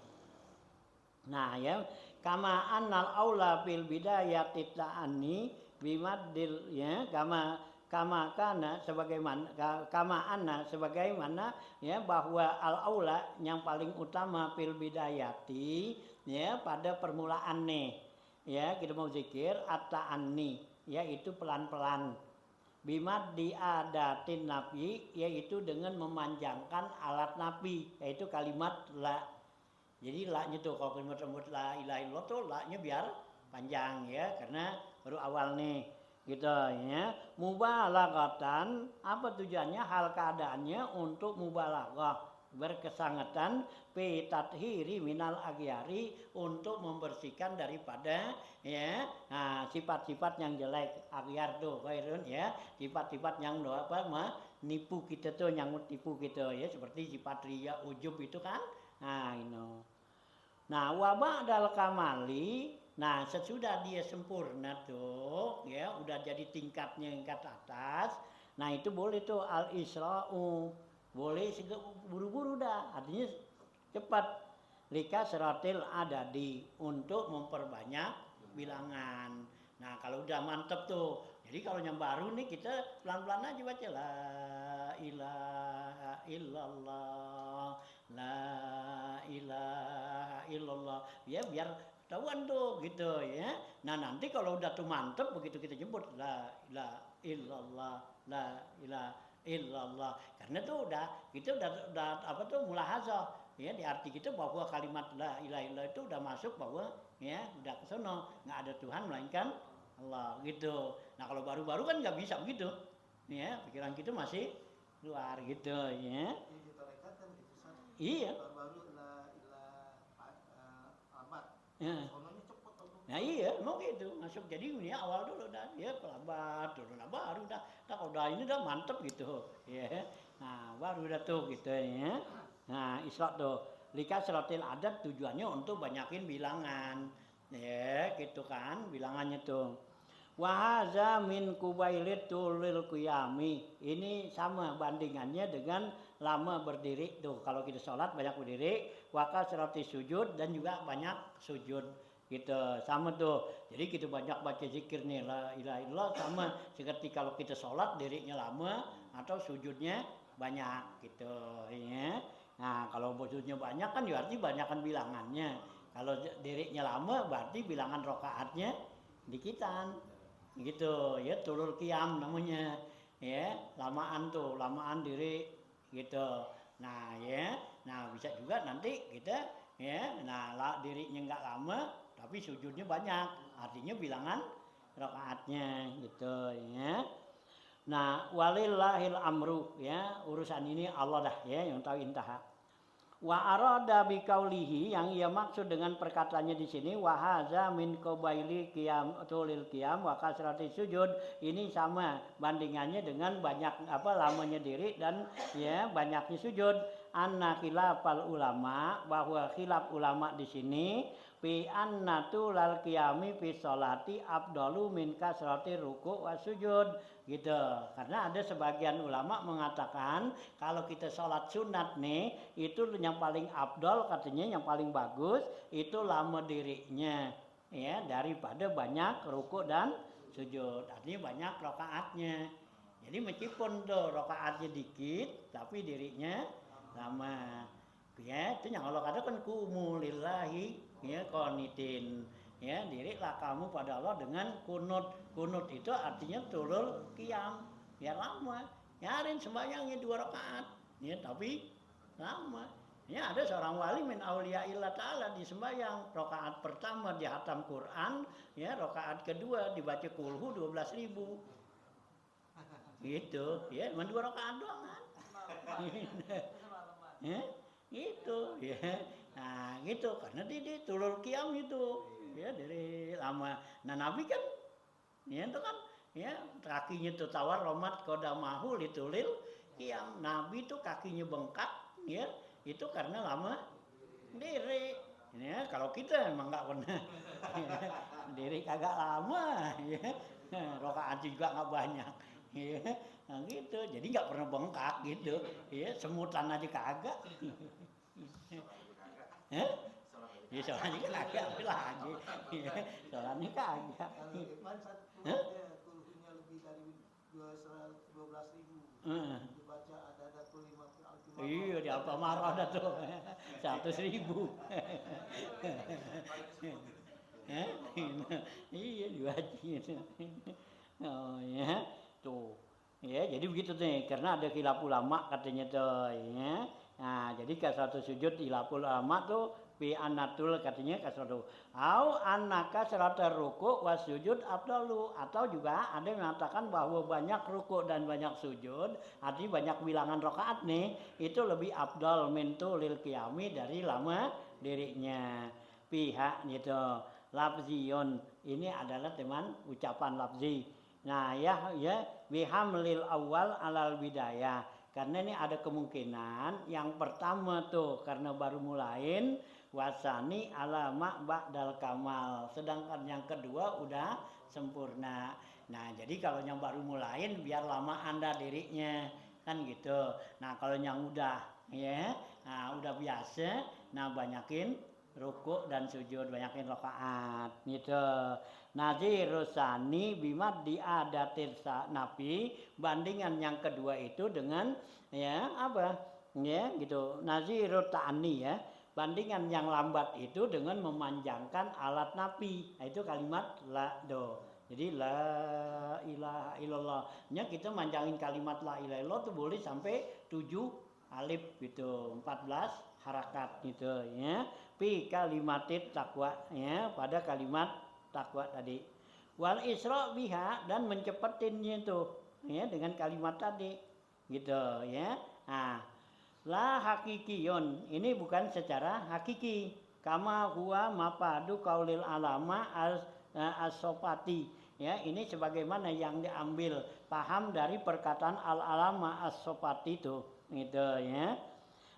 Nah ya kama annal aula fil bidayati ta'ani bimaddil ya kama kana sebagaimana kama anna sebagaimana ya bahwa al aula yang paling utama fil bidayati ya pada permulaan nih ya kita mau zikir at-ta'anni yaitu pelan-pelan bimad diadatin nabi yaitu dengan memanjangkan alat nabi yaitu kalimat la. Jadi la-nya tuh kalau kalimat sebut la ilaha illallah tuh la-nya biar panjang ya karena baru awal nih gitu ya. Mubalaghatan apa tujuannya hal keadaannya untuk mubalaghah berkesangetan fi tathiri minal aghyari untuk membersihkan daripada ya sifat-sifat yang jelek aghyar tuh khairun ya sifat-sifat yang apa menipu kita tuh yang tipu kita ya seperti sifat riya ujub itu kan nah wabah dal kamali nah sesudah dia sempurna tuh ya udah jadi tingkatnya tingkat atas nah itu boleh tuh al isra'u boleh buru-buru dah artinya cepat lika seratil adadi untuk memperbanyak bilangan. Nah kalau udah mantep tuh Jadi kalau yang baru nih kita pelan-pelan aja baca la ilaha illallah, la ilaha illallah. Ya biar tahuan tuh gitu ya. Nah nanti kalau udah tuh mantep begitu kita jemput la ilaha illallah, la ilaha illallah. Karena tuh udah kita udah apa tuh mulahazah ya, di arti kita bahwa kalimat la ilaha illallah itu udah masuk bahwa ya udah ke sono nggak ada Tuhan melainkan Allah gitu. Nah kalau baru-baru kan nggak bisa begitu ya, pikiran kita masih luar gitu ya. Di tarekat kan gitu San. Iya. Baru la amat. Ya. Sononya cepet tuh. Nah iya mau gitu masuk, jadi ya awal dulu dah ya pelambat dulu, nah baru dah kalau udah ini udah mantep gitu ya. Nah baru udah tuh gitu ya. Nah israt tuh lika seratil adat tujuannya untuk banyakin bilangan ya gitu kan bilangannya tuh. Wahaza min kubailit tulil qiyami, ini sama bandingannya dengan lama berdiri tuh. Kalau kita sholat banyak berdiri, waka serati sujud dan juga banyak sujud gitu sama tuh. Jadi kita banyak baca zikir nih la ilaha illallah sama seperti kalau kita sholat dirinya lama atau sujudnya banyak gitu ya. Nah kalau sujudnya banyak kan berarti banyakkan bilangannya. Kalau dirinya lama berarti bilangan rokaatnya dikitan gitu ya, tulul qiyam namanya ya, lamaan tuh lamaan diri gitu. Nah ya, nah bisa juga nanti kita ya, nah dirinya nggak lama tapi sujudnya banyak, artinya bilangan rakaatnya gitu ya. Nah walillahil amru ya, urusan ini Allah dah ya yang tahu intaha. Wa arada biqaulihi, yang ia maksud dengan perkataannya di sini wa hadza min qabaili qiyam tulil qiyam wa kasrati sujud, ini sama bandingannya dengan banyak lamanya diri dan ya banyaknya sujud. Anna khilafal ulama, bahwa khilaf ulama di sini fi annatu lal qiyami fi sholati afdalu min kasrati ruku' wa sujud gitu. Karena ada sebagian ulama mengatakan kalau kita sholat sunat nih itu yang paling afdal, katanya yang paling bagus itu lama dirinya ya daripada banyak ruku' dan sujud, artinya banyak rakaatnya. Jadi meskipun tuh rakaatnya dikit tapi dirinya lama ya, itu yang Allah katakan kumulillahi ya qanitin ya, dirilah kamu pada Allah dengan kunut. Kunut itu artinya tulul qiyam ya, lama nyarin sembahyangnya 2 rakaat ya tapi lama ya. Ada seorang wali min auliyaillah ta'ala di sembahyang rakaat pertama di hatam Quran ya, rakaat kedua dibaca kulhu 12.000 gitu ya, cuma 2 rakaat doang kan. Ya, gitu ya. Nah gitu karena dia tulul qiyam itu ya dari lama. Nah Nabi kan ya itu kan ya kakinya tuh tawar romat kodamahu litulil qiyam. Nabi tuh kakinya bengkak ya itu karena lama diri ya. Kalau kita emang nggak pernah diri kagak lama ya, rakaat juga nggak banyak ya. Nah gitu, jadi nggak pernah bengkak gitu ya, semutan aja kagak. Ya soalnya kagak lagi ya, soalnya kagak. Kalau Iman satu kulhunya lebih dari 12.000 dibaca ada kul 5 iya di Alfamart ada tuh 100.000 iya diwajibin. Oh ya tuh ya, jadi begitu nih karena ada khilaf ulama katanya tuh ya. Nah jadi kasratu sujud khilaf ulama tuh fi anatul katanya kasratu au annaka kasratu ruku' was sujud afdalu, atau juga ada yang mengatakan bahwa banyak ruku' dan banyak sujud artinya banyak bilangan rakaat nih itu lebih afdal min tulil qiyami dari lama dirinya. Pihak gitu lafziyun, ini adalah teman ucapan lafzi. Nah ya bihamlil awal alal bidayah, karena ini ada kemungkinan yang pertama tuh karena baru mulain, wasani alama ba'dal kamal, sedangkan yang kedua udah sempurna. Nah jadi kalau yang baru mulain biar lama anda dirinya kan gitu. Nah kalau yang udah ya, nah udah biasa, nah banyakin ruku dan sujud, banyakin rakaat gitu. Nazirusani bima diadatir nabi, bandingan yang kedua itu dengan ya apa ya gitu. Nazirut ta'ani ya, bandingan yang lambat itu dengan memanjangkan alat nabi. Nah, itu kalimat la do. Jadi la ilaha illallah nya kita manjangin kalimat la ilaha illallah itu boleh sampai 7 alif gitu, 14 harakat gitu ya. Fi kalimatit takwa ya, pada kalimat takwa tadi. Wal isra biha, dan mencepetinnya itu ya dengan kalimat tadi gitu ya. Nah, la hakikiyun ini bukan secara hakiki. Kama huwa mapadu qaulil alama as-sofati ya, ini sebagaimana yang diambil paham dari perkataan al-alama as-sofati itu gitu ya.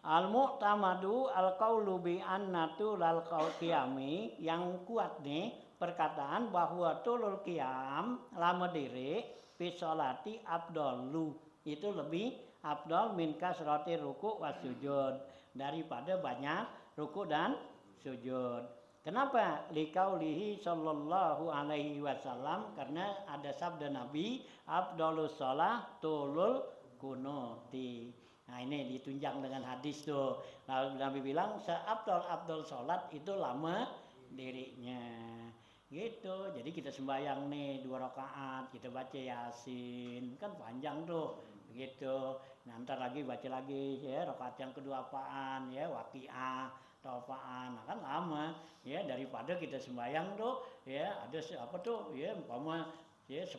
Al-mu'tamadu al-qaulu bi annatu lal qiyami, yang kuat nih perkataan bahwa tulul qiyam lama diri fi sholati afdalu, itu lebih afdal min kasrati ruku was sujud, daripada banyak ruku dan sujud. Kenapa? Liqaulihi sallallahu alaihi wasallam, karena ada sabda Nabi afdalus shalah tulul kunuti. Nah, ini ditunjang dengan hadis tuh. Lalu Nabi bilang seabdal sholat itu lama dirinya. Gitu. Jadi kita sembahyang nih 2 rakaat, kita baca Yasin, kan panjang tuh. Begitu. Nah, ntar lagi baca lagi ya, rakaat yang kedua apaan ya, Waqiah atau apaan. Nah, kan lama ya, daripada kita sembahyang tuh ya, ada apa tuh ya, umpama ya 10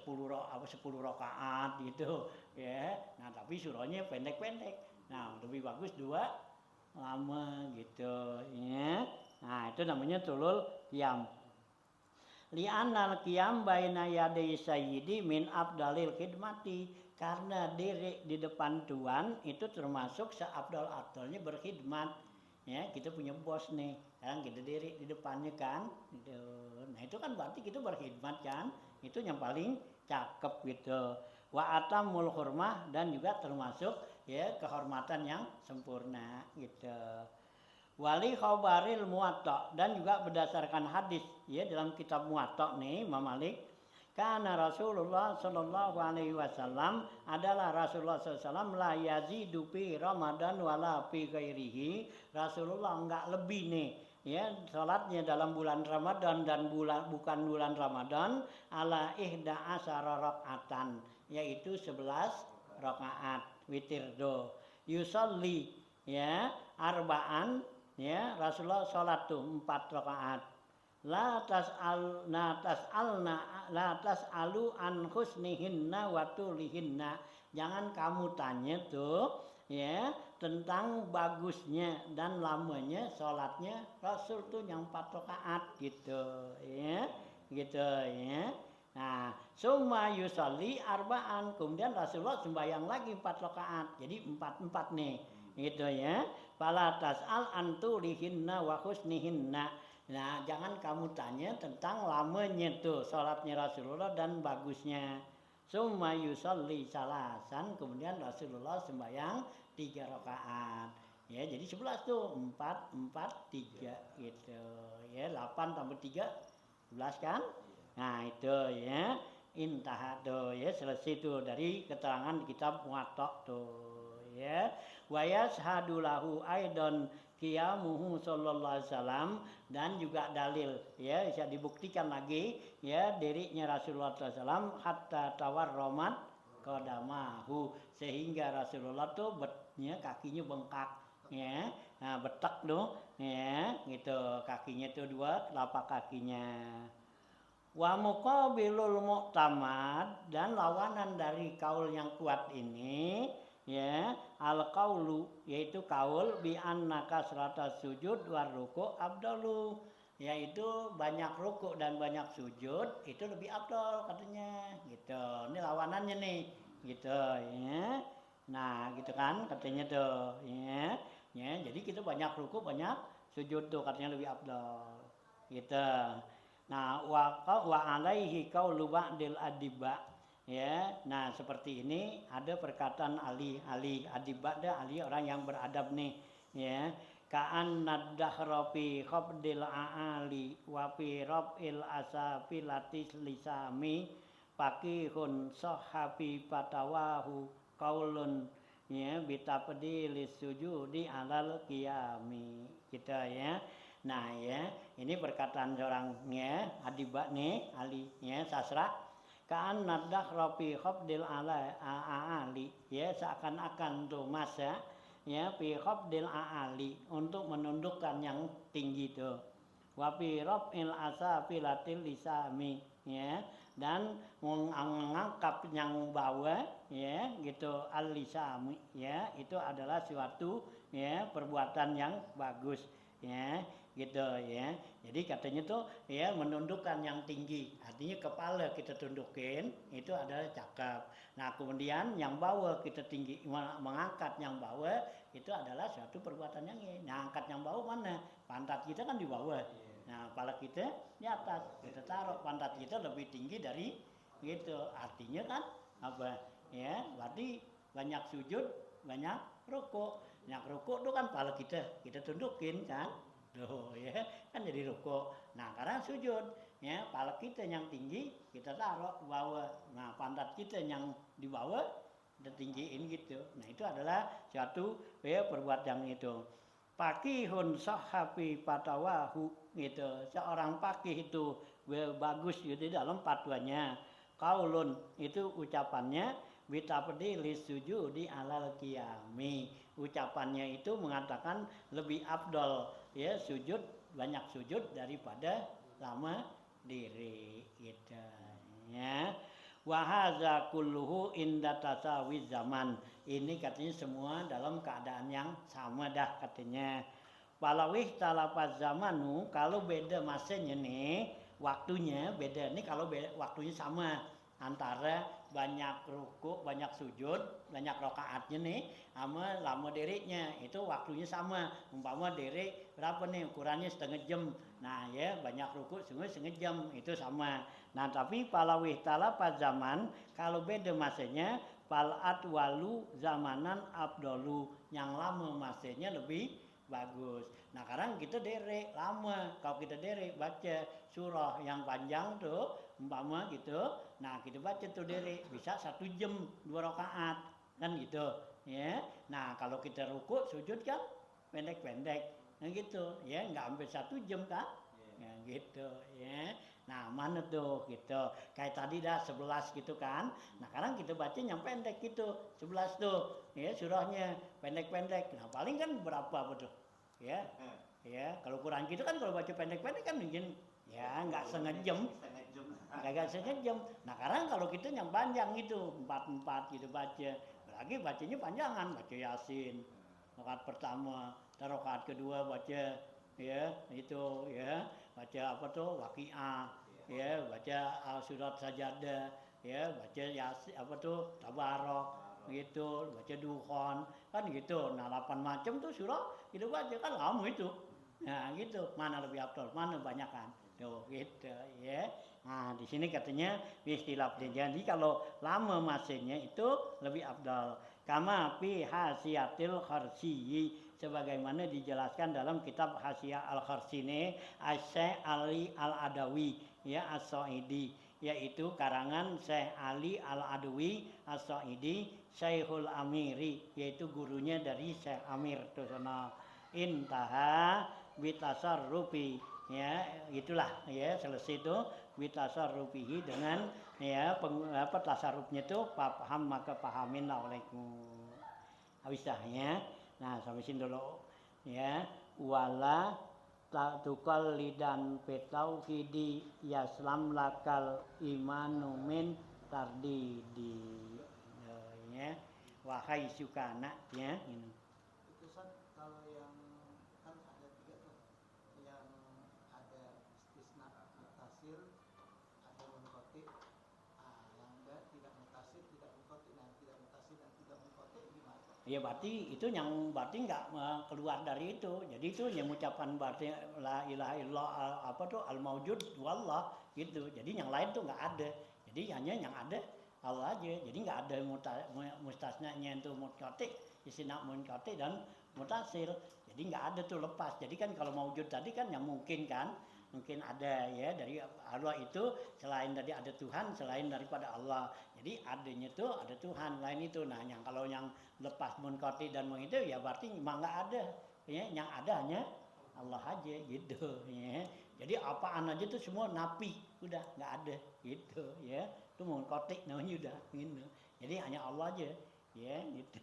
rakaat gitu ya. Nah, tapi surahnya pendek-pendek. Nah, lebih bagus 2 lama gitu ya. Nah, itu namanya tulul qiyam. Li'annal qiyam baina yaday sayyidi min afdalil khidmati, karena diri di depan tuan itu termasuk seabdal-abdalnya berkhidmat. Ya, kita punya bos nih, sekarang kita diri di depannya kan gitu. Nah, itu kan berarti kita berkhidmat kan, itu yang paling cakep gitu. Wa atamul hurmah, dan juga termasuk ya kehormatan yang sempurna gitu. Wali khabaril muwatta, dan juga berdasarkan hadis ya dalam kitab muwatta nih Imam Malik, karena Rasulullah sallallahu alaihi wasallam adalah Rasulullah sallallahu la yazidu fi Ramadan wala fi ghairihi. Rasulullah enggak lebih nih ya salatnya dalam bulan Ramadan dan bukan bulan Ramadan ala ihda asyara rakaatan, yaitu 11 rakaat witir do. Yusalli ya arba'an ya, Rasulullah salat tuh 4 rakaat. La tas'alu an husnihinna wa tulihinna. Jangan kamu tanya tuh ya tentang bagusnya dan lamanya salatnya Rasul tuh yang 4 rakaat gitu ya. Gitu ya. Nah, summa yusalli arba'an, kemudian Rasulullah sembahyang lagi 4 rakaat. Jadi 4 nih. Gitu ya. Fala tas'al an tulihinna wa husnihinna. Nah, jangan kamu tanya tentang lamanya tuh salatnya Rasulullah dan bagusnya. Summa yusalli salasan, kemudian Rasulullah sembahyang 3 rakaat. Ya, jadi 11 tuh, 4, 3 gitu. Ya, 8 tambah 3, 11 kan? Nah, itu ya. Intah tuh ya, selesai tuh dari keterangan di kitab Muwatta tuh ya. Wa yashhadu lahu aidan qiyamuhu sallallahu alaihi wasallam, dan juga dalil ya bisa dibuktikan lagi ya dirinya Rasulullah SAW hatta tawarromat qadamahu, sehingga Rasulullah tuh kakinya bengkak ya. Nah, betak tuh ya gitu, kakinya tuh 2 telapak kakinya. Wa muqabilul mu'tamad, dan lawanan dari kaul yang kuat ini ya al qaulu, yaitu kaul bi anna kasratas sujud war ruku afdalu, yaitu banyak ruku dan banyak sujud itu lebih afdal katanya gitu. Ini lawanannya nih gitu ya. Nah, gitu kan katanya tuh ya. Ya, jadi kita banyak ruku banyak sujud tuh katanya lebih afdal gitu. Nah, wa alaihi qaulu ba'dil adiba ya. Nah, seperti ini ada perkataan ahli adibah, ada ahli orang yang beradab nih ya. ka'an nadahra fi khabdil aali wa fi rab'il asafilatis lisami faqihun sahabi fatawahu qaulun ya bitapdilis sujudi alal qiyami gitu ya. Nah ya, ini perkataan seorang ya adibak nih ahli ya sastra. Ka'an nadahra fi khabdil aali ya seakan-akan tuh Mas ya fi khabdil aali untuk menundukkan yang tinggi itu wa fi rab'il asafilatil lisami ya dan mengangkat yang bawah ya gitu al lisami ya itu adalah suatu ya perbuatan yang bagus ya gitu ya. Jadi katanya tuh ya menundukkan yang tinggi, artinya kepala kita tundukin itu adalah cakap. Nah kemudian yang bawah kita tinggi mengangkat yang bawah itu adalah suatu perbuatan yang ini. Nah angkat yang bawah mana? Pantat kita kan di bawah. Nah kepala kita di atas. Kita taruh pantat kita lebih tinggi dari gitu. Artinya kan apa? Ya berarti banyak sujud, banyak rukuk. Banyak rukuk itu kan kepala kita tundukin kan. Loh ya kan jadi rukuk. Nah karena sujud ya kepala kita yang tinggi kita taruh ke bawah. Nah pantat kita yang di bawah kita tinggiin gitu. Nah itu adalah suatu ya perbuatan itu. Faqihun sahabi fatawahu gitu. Seorang faqih itu bagus gitu dalam fatwanya. Qaulun itu ucapannya bitapdilis sujudi alal qiyami. Ucapannya itu mengatakan lebih afdol ya sujud banyak sujud daripada lama diri gitu ya. Wa hadza kulluhu inda tasawi zaman. Ini katanya semua dalam keadaan yang sama dah katanya. Walawih talafaz zamanu kalau beda masanya nih waktunya beda nih kalau waktunya sama antara banyak rukuk, banyak sujud, banyak rakaatnya nih sama lama dirinya itu waktunya sama. Umpama diri berapa nih ukurannya setengah jam. Nah ya banyak rukuk setengah jam itu sama. Nah tapi palawih talafaz zaman kalau beda masanya palat walu zamanan abdolu yang lama masanya lebih bagus. Nah sekarang kita derek lama. Kalau kita derek baca surah yang panjang tuh umpama gitu. Nah kita baca tuh derek bisa 1 jam 2 rakaat kan gitu ya. Nah kalau kita rukuk sujud kan pendek-pendek nah gitu ya nggak sampai 1 jam kan ya gitu ya. Nah mana tuh gitu kayak tadi dah 11 gitu kan. Nah sekarang kita baca yang pendek gitu 11 tuh ya surahnya pendek-pendek. Nah paling kan berapa betul ya ya kalau Quran gitu kan kalau baca pendek-pendek kan mungkin ya nggak setengah jam. Agak sejam. Nah sekarang kalau kita yang panjang itu 4 gitu baca. Lagi bacanya panjangan, baca Yasin. Rakaat pertama, rakaat kedua baca ya itu ya, baca apa tuh Waqiah, ya baca surat Sajadah, ya baca Yasin apa tuh Tabarok gitu, baca Dukhon kan gitu. Nah 8 macam tuh surah kita baca kan lama itu. Nah gitu, mana lebih afdal, mana banyak kan. Tuh gitu ya. Nah, di sini katanya istilah jadi kalau lama masanya itu lebih afdal. Kama fi hasiyatil kharsi sebagaimana dijelaskan dalam kitab Hasiyah al-Kharsini Syekh Ali al-Adawi ya As-Sa'idi yaitu karangan Syekh Ali al-Adawi As-Sa'idi Syekhul Amiri yaitu gurunya dari Syekh Amir tuh sana. Intaha bitasarrufi ya itulah ya selesai itu bitasarrufihi dengan ya tasarrufnya itu paham maka pahamin olehku habis dah ya. Nah sampai sini dulu ya wala tukal lidan petauhidi yaslam lakal imanu min tardidi ya wahai sukana ya ini. Itu kalau yang kan ada 3 tuh yang ada istisna mutasir ada munqati yang enggak tidak mutasir tidak munqati nah tidak mutasir dan tidak munqati gimana? Ya berarti itu yang berarti nggak keluar dari itu. Jadi itu yang mengucapkan berarti la ilaha illallah apa tuh al maujud wallah gitu. Jadi yang lain tuh nggak ada. Jadi hanya yang ada Allah aja. Jadi nggak ada mustasnanya itu munqati, istisna munqati dan mutasil. Jadi nggak ada tuh lepas. Jadi kan kalau maujud tadi kan yang mungkin kan, mungkin ada ya dari Allah itu selain tadi ada Tuhan, selain daripada Allah. Jadi adanya tuh ada Tuhan lain itu. Nah, yang kalau yang lepas munqati dan itu ya berarti memang nggak ada. Ya, yang ada hanya Allah aja gitu ya. Jadi apaan aja tuh semua napi, udah nggak ada gitu ya. Itu munqati namanya udah gitu. Jadi hanya Allah aja ya gitu.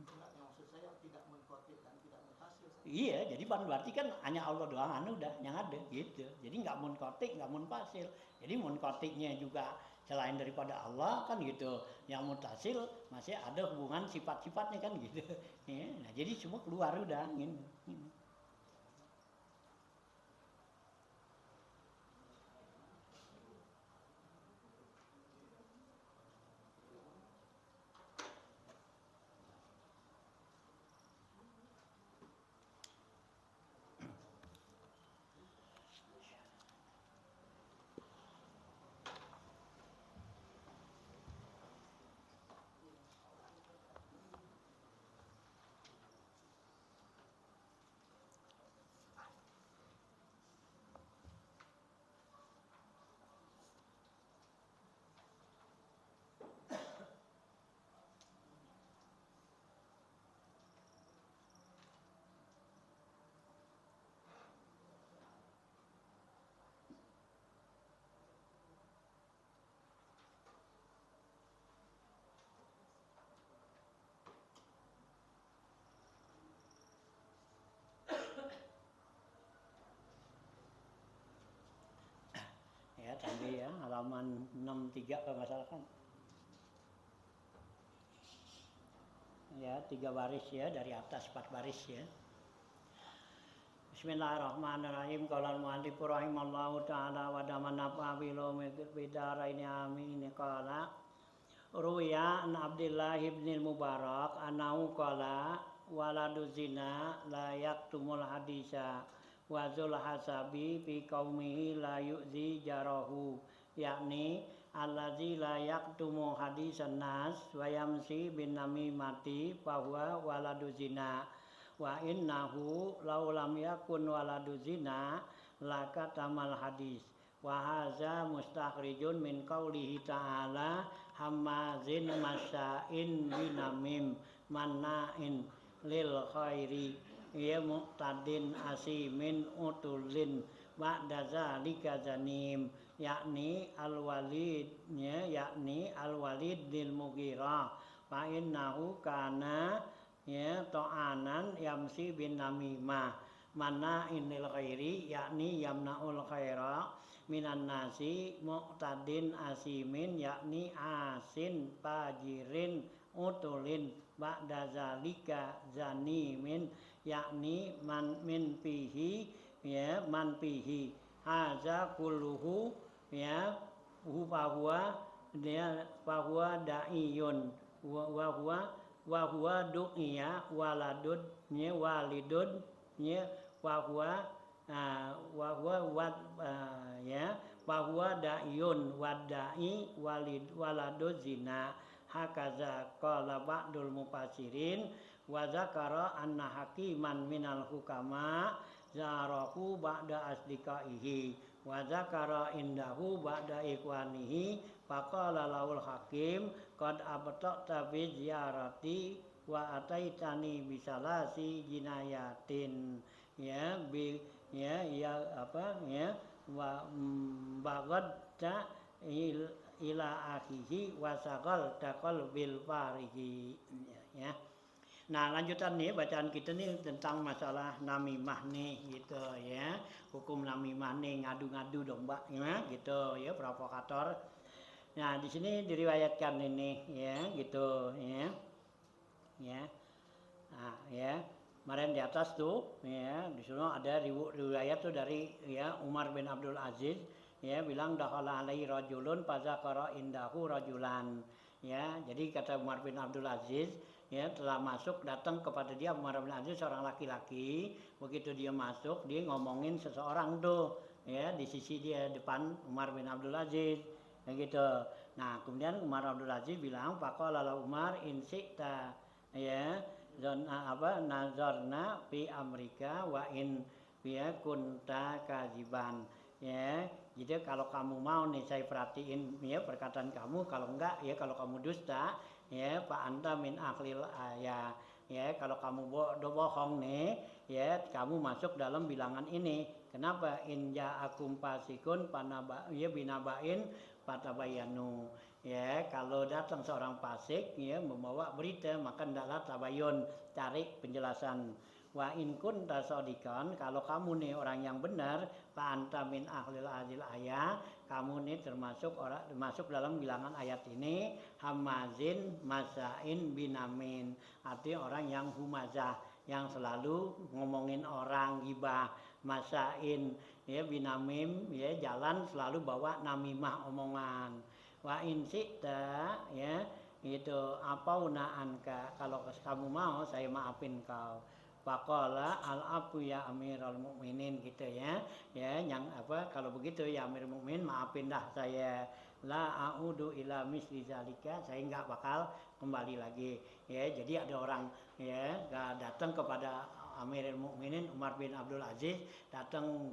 Enggak, yang maksud saya tidak munqati dan tidak mutasil. Iya, jadi berarti kan hanya Allah doang udah yang ada gitu. Jadi nggak munqati, nggak munfasil. Jadi munqatinya juga selain daripada Allah kan gitu. Yang mutasil masih ada hubungan sifat-sifatnya kan gitu. Ya, nah jadi semua keluar udah gitu. Ya tadi ya halaman 63 kalau nggak salah kan. Ya 3 baris ya dari atas 4 baris ya. Bismillahirrahmanirrahim. Qala al-mu'allif rahimallahu ta'ala wa damanafa bilo bidaraini amin qala ruya an Abdullah ibn al-Mubarak anahu qala waladu zina la yaktumul hadisa wa zul hasabi fi qaumihi la yu'zi jarahu yakni allazi la yaktumu hadisan nas wa yamsi bin namimati bahwa waladu zina wa innahu law lam yakun waladu zina lakatamal hadis wa hadza mustakhrijun min qaulihi ta'ala hammazin masya'in binamim manna'in lil khairi ya muqtadin asimin utulin ba'da zalika zanim yakni al-walid ya yakni al-walid bil mughirah fa innahu kana ya ta'anan yamsi bin namimah mana inil khairi yakni yamnaul khaira minan nasi muqtadin asimin yakni asin fajirin utulin ba'da zalika zanimin yakni man min fihi ya man fihi haza kulluhu ya huwa dia bahwa da'iyun wa huwa du'iya waladud nya walidud nya wa huwa ya bahwa da'iyun wada'i waladud zina hakaza qala ba'dul mufassirin wa zakara anna hakiman minal hukama zarahu ba'da asdiqaihi wa zakara indahu ba'da ikhwanihi faqala laul hakim qad abta'ta bi ziyarati wa ataitani bisalasi jinayatin ya bi ya apa ya wa bagadta ila akhihi wa sagal taqal bil farihi ya. Nah lanjutan nih bacaan kita nih tentang masalah namimah nih gitu ya, hukum namimah nih ngadu-ngadu domba ya gitu ya, provokator. Nah di sini diriwayatkan ini ya gitu ya ya. Nah ya kemarin di atas tuh ya di sana ada riwayat tuh dari ya Umar bin Abdul Aziz ya bilang dakhala alaihi rajulun fazakara indahu rajulan ya. Jadi kata Umar bin Abdul Aziz ya telah masuk datang kepada dia Umar bin Aziz seorang laki-laki. Begitu dia masuk dia ngomongin seseorang tuh ya di sisi dia depan Umar bin Abdul Aziz ya gitu. Nah, kemudian Umar Abdul Aziz bilang, faqala la Umar in syi'ta ya nazarna fi Amerika wa in ya kunta kaziban. Ya, jadi kalau kamu mau nih saya perhatiin ya perkataan kamu, kalau enggak ya kalau kamu dusta ya Pak Anta min akhlil ya kalau kamu bohong nih ya kamu masuk dalam bilangan ini. Kenapa? In ja'akum fasikun binabain fatabayanu. Ya, kalau datang seorang fasik ya membawa berita maka hendaklah tabayun, cari penjelasan. Wa in kunta shadiqan, kalau kamu nih orang yang benar, fa anta min ahlil azil ayat, kamu nih termasuk dalam bilangan ayat ini hamazin masain binamin. Artinya orang yang humazah, yang selalu ngomongin orang, gibah, masain ya binamim ya jalan selalu bawa namimah omongan. Wa in syi'ta ya itu apa unaanka, kalau kamu mau saya maafin kau. Faqala al-afu ya Amirul Mukminin gitu ya. Ya, yang apa kalau begitu ya Amirul Mukminin maafin dah saya. La a'udu ila misli zalika, saya enggak bakal kembali lagi. Ya, jadi ada orang ya datang kepada Amirul Mukminin Umar bin Abdul Aziz,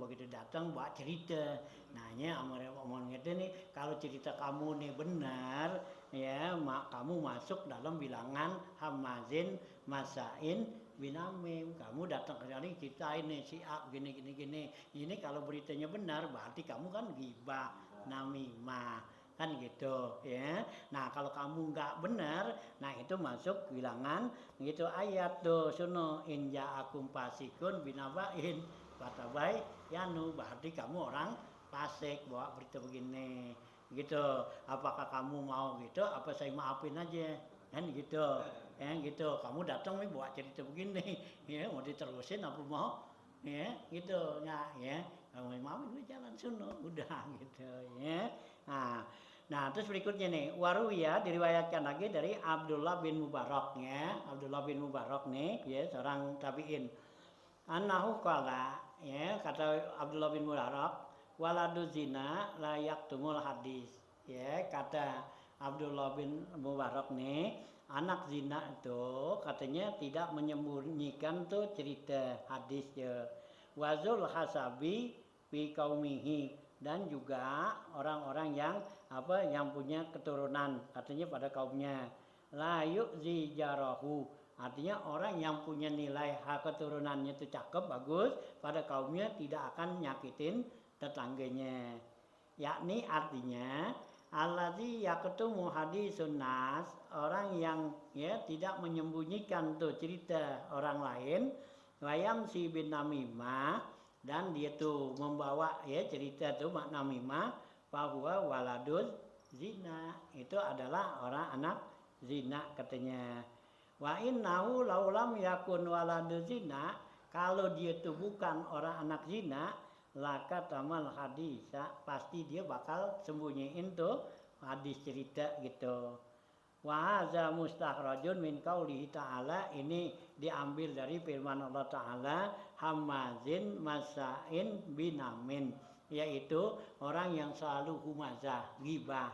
begitu datang buat cerita. Nanya Amirul Mukminin nih, kalau cerita kamu nih benar ya, kamu masuk dalam bilangan hamazin masain binamim. Kamu datang ke sini kita ini si A gini. Ini kalau beritanya benar berarti kamu kan ghibah, namimah kan gitu ya. Nah kalau kamu nggak benar, nah itu masuk bilangan gitu ayat tuh suno in ja'akum fasikun binabain fatabai yanu, berarti kamu orang fasik bawa berita begini gitu. Apakah kamu mau gitu? Apa saya maafin aja kan gitu. Ya gitu, kamu datang nih bawa cerita begini, ya mau diterusin apa mau, ya gitu, ya kamu mau gue jalan suno, udah gitu, ya. Nah terus berikutnya nih, waruya diriwayatkan lagi dari Abdullah bin Mubarak ya, Abdullah bin Mubarak nih, ya seorang tabiin. Annahu qala, ya kata Abdullah bin Mubarak, waladu zina layak tumul hadis, ya kata Abdullah bin Mubarak nih. Anak zina itu katanya tidak menyembunyikan tuh cerita hadis ya. Wazul hasabi fi qaumihi, dan juga orang-orang yang punya keturunan katanya pada kaumnya. La yu'zi jarahu, artinya orang yang punya nilai keturunannya itu cakep bagus pada kaumnya tidak akan nyakitin tetangganya. Yakni artinya alladzi yaqtumu hadisun nas, orang yang ya tidak menyembunyikan tuh cerita orang lain, wayam si bin namimah, dan dia tuh membawa ya cerita tuh namimah, bahwa waladul zina, itu adalah orang anak zina katanya. Wa innahu laulam yakun waladul zina, kalau dia tuh bukan orang anak zina, laka tamal hadisa, pasti dia bakal sembunyiin tuh hadis cerita gitu. Wa hadza mustakhrajun min qaulihi ta'ala, ini diambil dari firman Allah Ta'ala hamazin masain binamin, yaitu orang yang selalu humazah, ghibah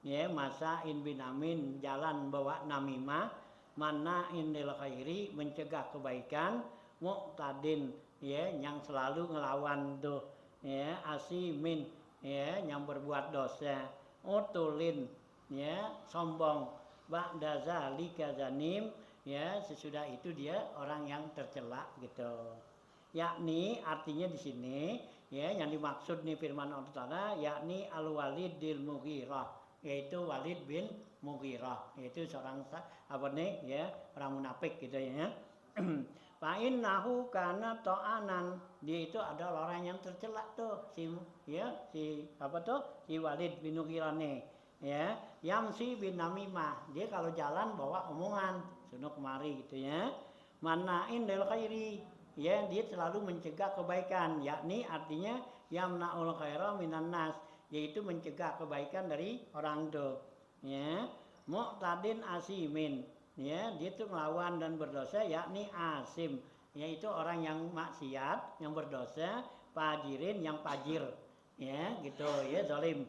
ya, masain binamin jalan bawa namimah, manain lil khairi mencegah kebaikan, muqtadin ya yang selalu ngelawan tuh ya, asimin ya yang berbuat dosa, utulin ya sombong, ba'da zalika zanim ya sesudah itu dia orang yang tercela gitu. Yakni artinya di sini ya yang dimaksud nih firman Allah Ta'ala yakni al-Walid bil Mughirah, yaitu Walid bin Mughirah, yaitu seorang apa nih ya orang munafik gitu ya. Fa'in nahu kana to'anan, dia itu adalah orang yang tercela tuh si Walid bin Mughirah nih ya, yamsi bin namimah, dia kalau jalan bawa omongan sono kemari gitu ya. Manain lil khairi, ya dia selalu mencegah kebaikan, yakni artinya yamnaul khaira minan nas, yaitu mencegah kebaikan dari orang tuh ya. Muqtadin asimin, ya dia tuh melawan dan berdosa, yakni asim, yaitu orang yang maksiat, yang berdosa, fajirin yang fajir ya gitu ya, zalim.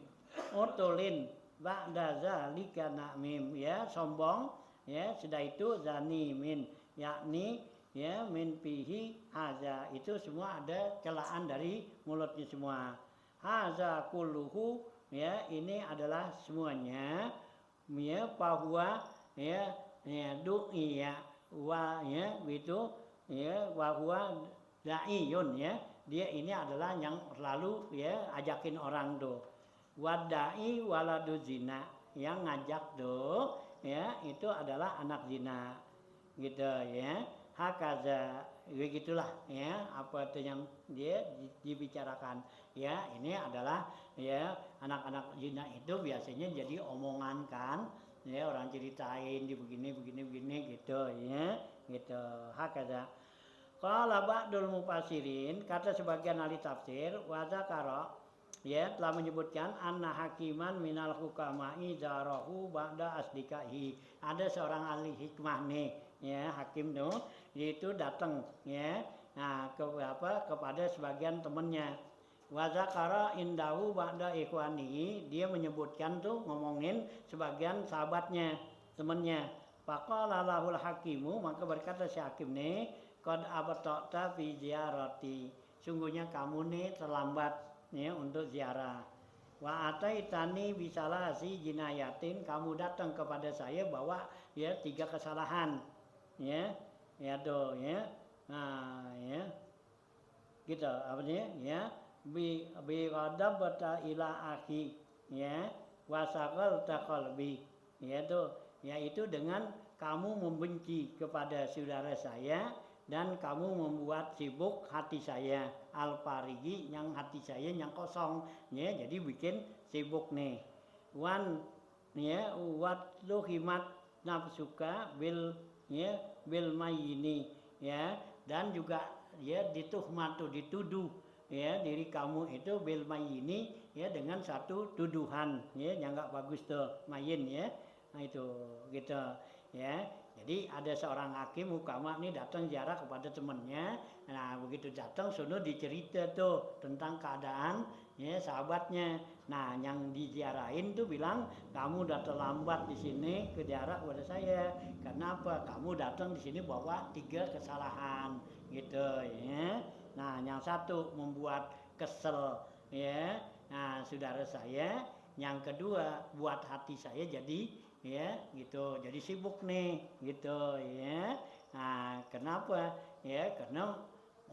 Utulin ba'da zalika namim, ya sombong, ya sudah itu zanimin, yakni ya min fihi haza, itu semua ada celaan dari mulutnya semua. Haza kulluhu, ya ini adalah semuanya, ya bahwa ya du'i ya wa ya itu ya bahwa da'iyun, ya dia ini adalah yang lalu ya ajakin orang tuh. Wadai waladu zina, yang ngajak tuh ya itu adalah anak zina gitu ya. Hakaza begitulah ya apa itu yang dia dibicarakan ya. Ini adalah ya anak-anak zina itu biasanya jadi omongan kan ya, orang ceritain di begini gitu ya gitu. Hakaza qala ba'dul mufassirin, kata sebagian ahli tafsir, wa zakara ya telah menyebutkan anna hakiman minal hukama'i zarahu ba'da asdikahi, ada seorang ahli hikmah nih ya hakim tuh itu datang ya nah kepada sebagian temannya. Wa zakara indahu ba'da ikhwanihi, dia menyebutkan tuh ngomongin sebagian sahabatnya temannya. Faqala lahul hakimu, maka berkata si hakim nih, qad abta'ta fi ziyarati, sungguhnya kamu nih terlambat ya untuk ziarah. Wa ataitani bisalasi jinayatin, kamu datang kepada saya bawa ya 3 kesalahan ya tuh ya. Nah ya gitu artinya ya bi ghadabta ila akhi ya wasaqal taqalbi, yaitu dengan kamu membenci kepada saudara saya dan kamu membuat sibuk hati saya, al-farigi yang hati saya yang kosong ya, jadi bikin sibuk nih. Wan ya wat luhimat nafsuka bil ya bil mayini ya, dan juga ya dituhmatu dituduh ya diri kamu itu bil mayini ya dengan satu tuduhan ya yang enggak bagus tuh mayin ya. Nah itu gitu ya. Jadi ada seorang hakim hukama nih datang ziarah kepada temannya. Nah begitu datang sono dicerita tuh tentang keadaan ya sahabatnya. Nah yang diziarahin tuh bilang, kamu udah terlambat di sini ke ziarah kepada saya. Kenapa? Kamu datang di sini bawa 3 kesalahan gitu ya. Nah yang satu membuat kesel ya. Nah saudara saya, yang kedua buat hati saya jadi ya gitu, jadi sibuk nih gitu ya. Nah kenapa ya, karena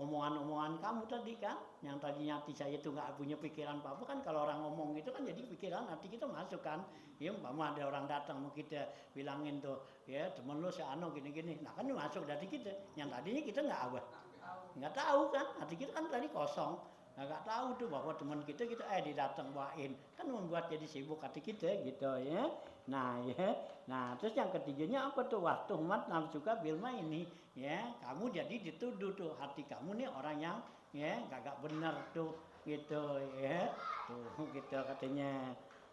omongan-omongan kamu tadi kan, yang tadinya hati saya tuh nggak punya pikiran apa-apa kan, kalau orang ngomong itu kan jadi pikiran hati kita masuk kan ya. Umpama ada orang datang mau kita bilangin tuh ya temen lu si Ano gini-gini, nah kan masuk dari kita, yang tadinya kita nggak tahu kan, hati kita kan tadi kosong. Nah, nggak tahu tuh bahwa teman kita didatang bawain, kan membuat jadi sibuk hati kita gitu ya. Nah ya, nah terus yang ketiganya apa tuh, waktu umat nafsuka bilma ini ya, kamu jadi dituduh tuh hati kamu nih orang yang ya gak benar tuh gitu ya, tuh gitu katanya.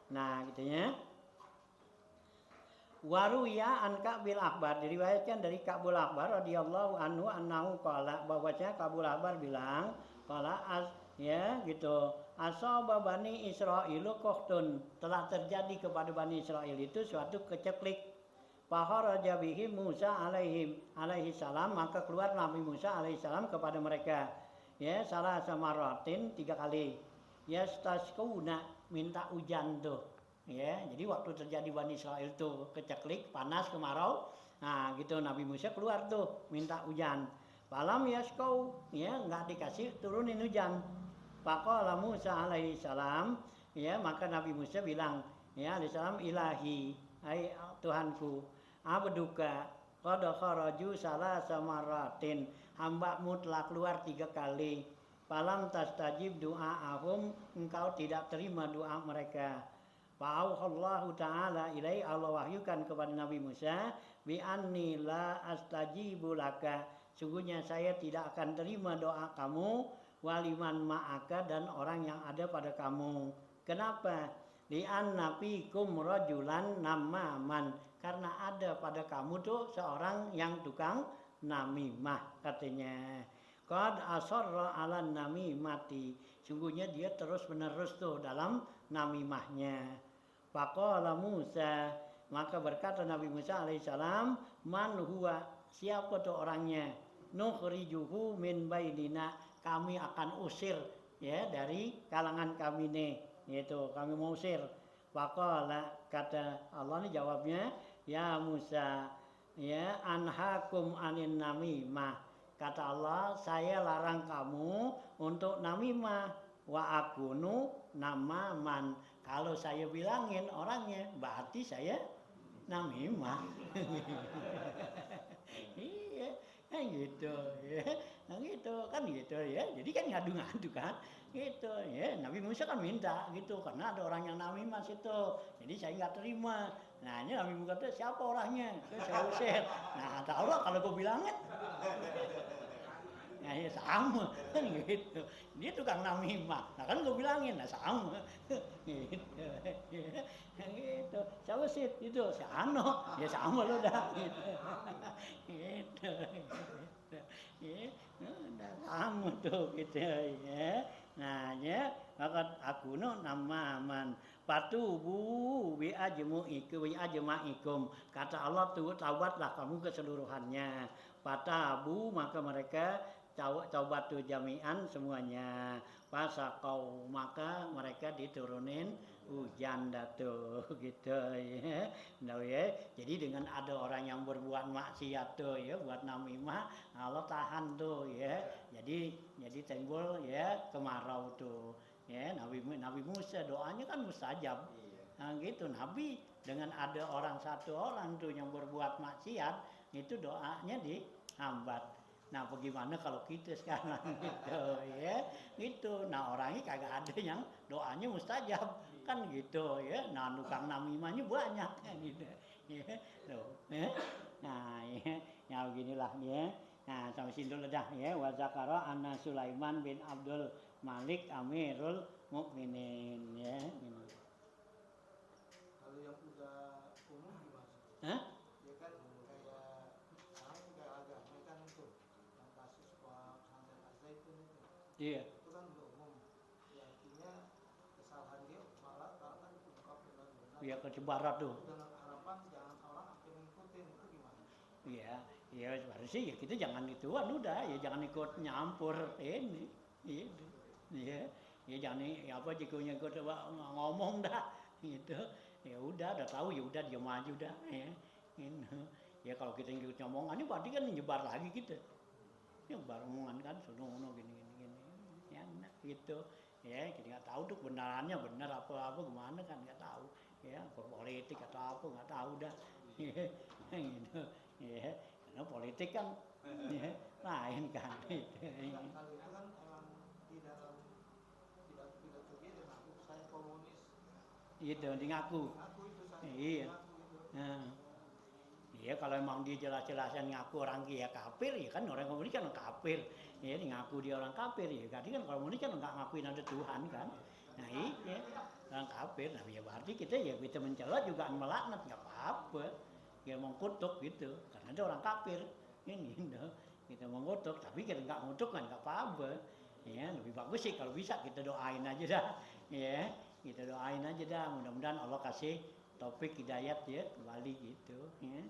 Nah gitunya. Waruya an Ka'bil Akbar, diriwayatkan dari Ka'bul Akbar radhiyallahu anhu annahu qala, bahwasanya Ka'bul Akbar bilang qala ya gitu, asaba Bani Israilu qahtun, telah terjadi kepada Bani Israel itu suatu keceklik. Fakharaja bihi Musa alaihi salam, maka keluar Nabi Musa alaihi salam kepada mereka ya salah samaratin 3 kali. Yastasquna, minta hujan tuh ya. Jadi waktu terjadi Bani Israel tuh keceklik, panas, kemarau, nah gitu Nabi Musa keluar tuh minta hujan. Falam yasqau, ya enggak dikasih turunin hujan. Faqala Musa alaihi salam, ya maka Nabi Musa bilang ya alaihi salam, ilahi, hai Tuhanku, abduka qad kharaju salasa maratin, hamba-Mu telah keluar 3 kali. Falam tastajib du'aahum, engkau tidak terima doa mereka. Fa'auhallahu ta'ala ilai, Allah wahyukan kepada Nabi Musa, bi anni la astajibu laka, sungguhnya saya tidak akan terima doa kamu, waliman ma'aka, dan orang yang ada pada kamu. Kenapa? Li anna fikum rajulan namaman, karena ada pada kamu tuh seorang yang tukang namimah katanya. Qad asarra 'alan namimati, sungguhnya dia terus menerus tuh dalam namimahnya. Faqala Musa, maka berkata Nabi Musa alaihissalam, man huwa, siapa tuh orangnya? Nukhrijuhu min bainina, kami akan usir ya dari kalangan kami nih, yaitu kami mau usir. Faqala, kata Allah nih jawabnya, ya Musa, ya anhakum anin namimah, kata Allah, saya larang kamu untuk namimah, wa akunu namaman, kalau saya bilangin orangnya berarti saya namimah. Iya, kan gitu ya. Nah gitu kan gitu ya. Jadi kan ngadu-ngadu kan. Gitu ya. Nabi Musa kan minta gitu karena ada orang yang namimah situ. Jadi saya nggak terima. Nah ini Nabi Musa kata siapa orangnya? Saya usir. Nah kata Allah kalau gue bilangin nah ya sama kan gitu, dia tukang namimah, nah kan gue bilangin nah sama gitu ya, gitu siapa sih itu si Ano ya sama lo dah gitu gitu ya udah sama tuh gitu ya. Nah ya maka aku no nama man patubu wi ajmaikum, kata Allah tuh taubatlah kamu keseluruhannya. Patabu maka mereka taubat tuh jami'an semuanya. Pasakau maka mereka diturunin hujan datu gitu ya. Nah, ya. Jadi dengan ada orang yang berbuat maksiat tuh ya buat namimah, Allah tahan tuh ya. Jadi timbul ya kemarau tuh. Ya, Nabi Musa doanya kan mustajab. Nah, gitu Nabi dengan ada satu orang tuh yang berbuat maksiat, itu doanya dihambat. Nah, bagaimana kalau kita sekarang gitu ya? Gitu. Nah, orangnya kagak ada yang doanya mustajab kan gitu ya. Nah, tukang namimahnya banyak kan gitu. Ya, loh. Ya. Nah, ya beginilah ya. Nah, sampai sini dulu dah ya. Wa zakara anna Sulaiman bin Abdul Malik Amirul Mukminin ya. Kalau yang udah umum gimana? Hah? Ya kan kayak sekarang kayak agama kan itu yang kasus Pak Hasan Al-Zaitun itu. Iya. Itu kan udah umum. Ya artinya kesalahan dia malah kan diungkap benar-benar. Iya ke Barat tuh. Dengan harapan jangan orang akan ngikutin, itu gimana? Iya, ya harusnya ya kita jangan ituan udah ya jangan ikut nyampur ini. Iya. Ya jangan ya apa jikunya ikut ngomong dah gitu. Ya udah tahu ya udah diam aja udah ya. Gitu. Ya kalau kita ikut ngomong ini berarti kan nyebar lagi gitu. Ya barengan kan sono gini. Ya enak gitu. Ya kita nggak tahu tuh kebenarannya benar apa gimana kan nggak tahu. Ya politik atau apa nggak tahu dah. Gitu. Ya, karena politik kan ya, lain kan. Kalau itu kan emang di dalam pidato dia ngaku saya komunis. Gitu, di ngaku. Ngaku itu saya. Iya. Ngaku itu. Nah, iya kalau emang dia jelas-jelasan ngaku orang kia kafir, ya kan orang komunis kan kafir. Ya, ngaku dia orang kafir ya. Tadi kan kalau komunis kan nggak ngakuin ada Tuhan kan. Nah iya, orang kafir. Nah ya berarti kita mencela juga melaknat nggak apa-apa. Ya mengkutuk gitu, karena dia orang kafir. Ini kita mengutuk, tapi kita nggak ngutuk kan nggak apa-apa. Ya lebih bagus sih kalau bisa kita doain aja dah. Ya kita doain aja dah. Mudah-mudahan Allah kasih taufik hidayat ya kembali gitu. Ya.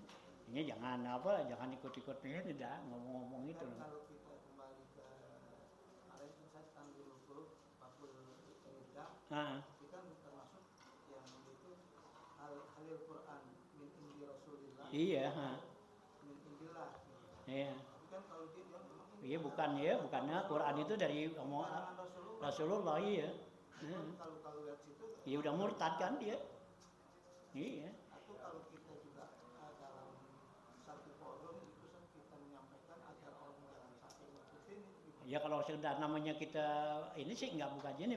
Ini jangan ikut-ikut ini dah ngomong-ngomong itu. Kalau kita kembali ke kemarin saya tanggal 20 Papul Mirda, itu kan termasuk yang itu halil Quran min indi Rasulillah. Iya. Min indillah. Iya. Tapi kan kalau dia memang Iya bukannya Quran itu dari omongan Rasulullah iya. Kalau lihat situ. Iya udah murtad kan dia. Iya. Atau kalau kita juga dalam satu forum itu kita menyampaikan agar orang jangan sampai ngikutin itu. Ya kalau sekedar namanya kita ini sih nggak bukan ini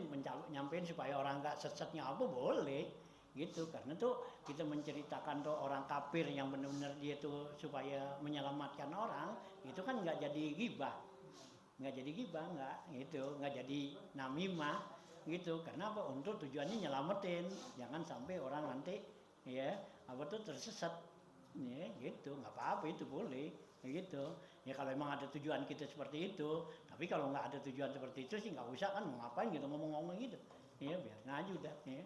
nyampein supaya orang nggak sesatnya apa boleh gitu karena tuh kita menceritakan tuh orang kafir yang benar-benar dia tuh supaya menyelamatkan orang itu kan nggak jadi gibah nggak jadi namimah gitu karena apa untuk tujuannya nyelamatin jangan sampai orang nanti ya apa tuh tersesat ya gitu nggak apa-apa itu boleh gitu ya kalau emang ada tujuan kita seperti itu tapi kalau nggak ada tujuan seperti itu sih nggak usah kan mau ngapain gitu ngomong-ngomong gitu ya biar aja udah ya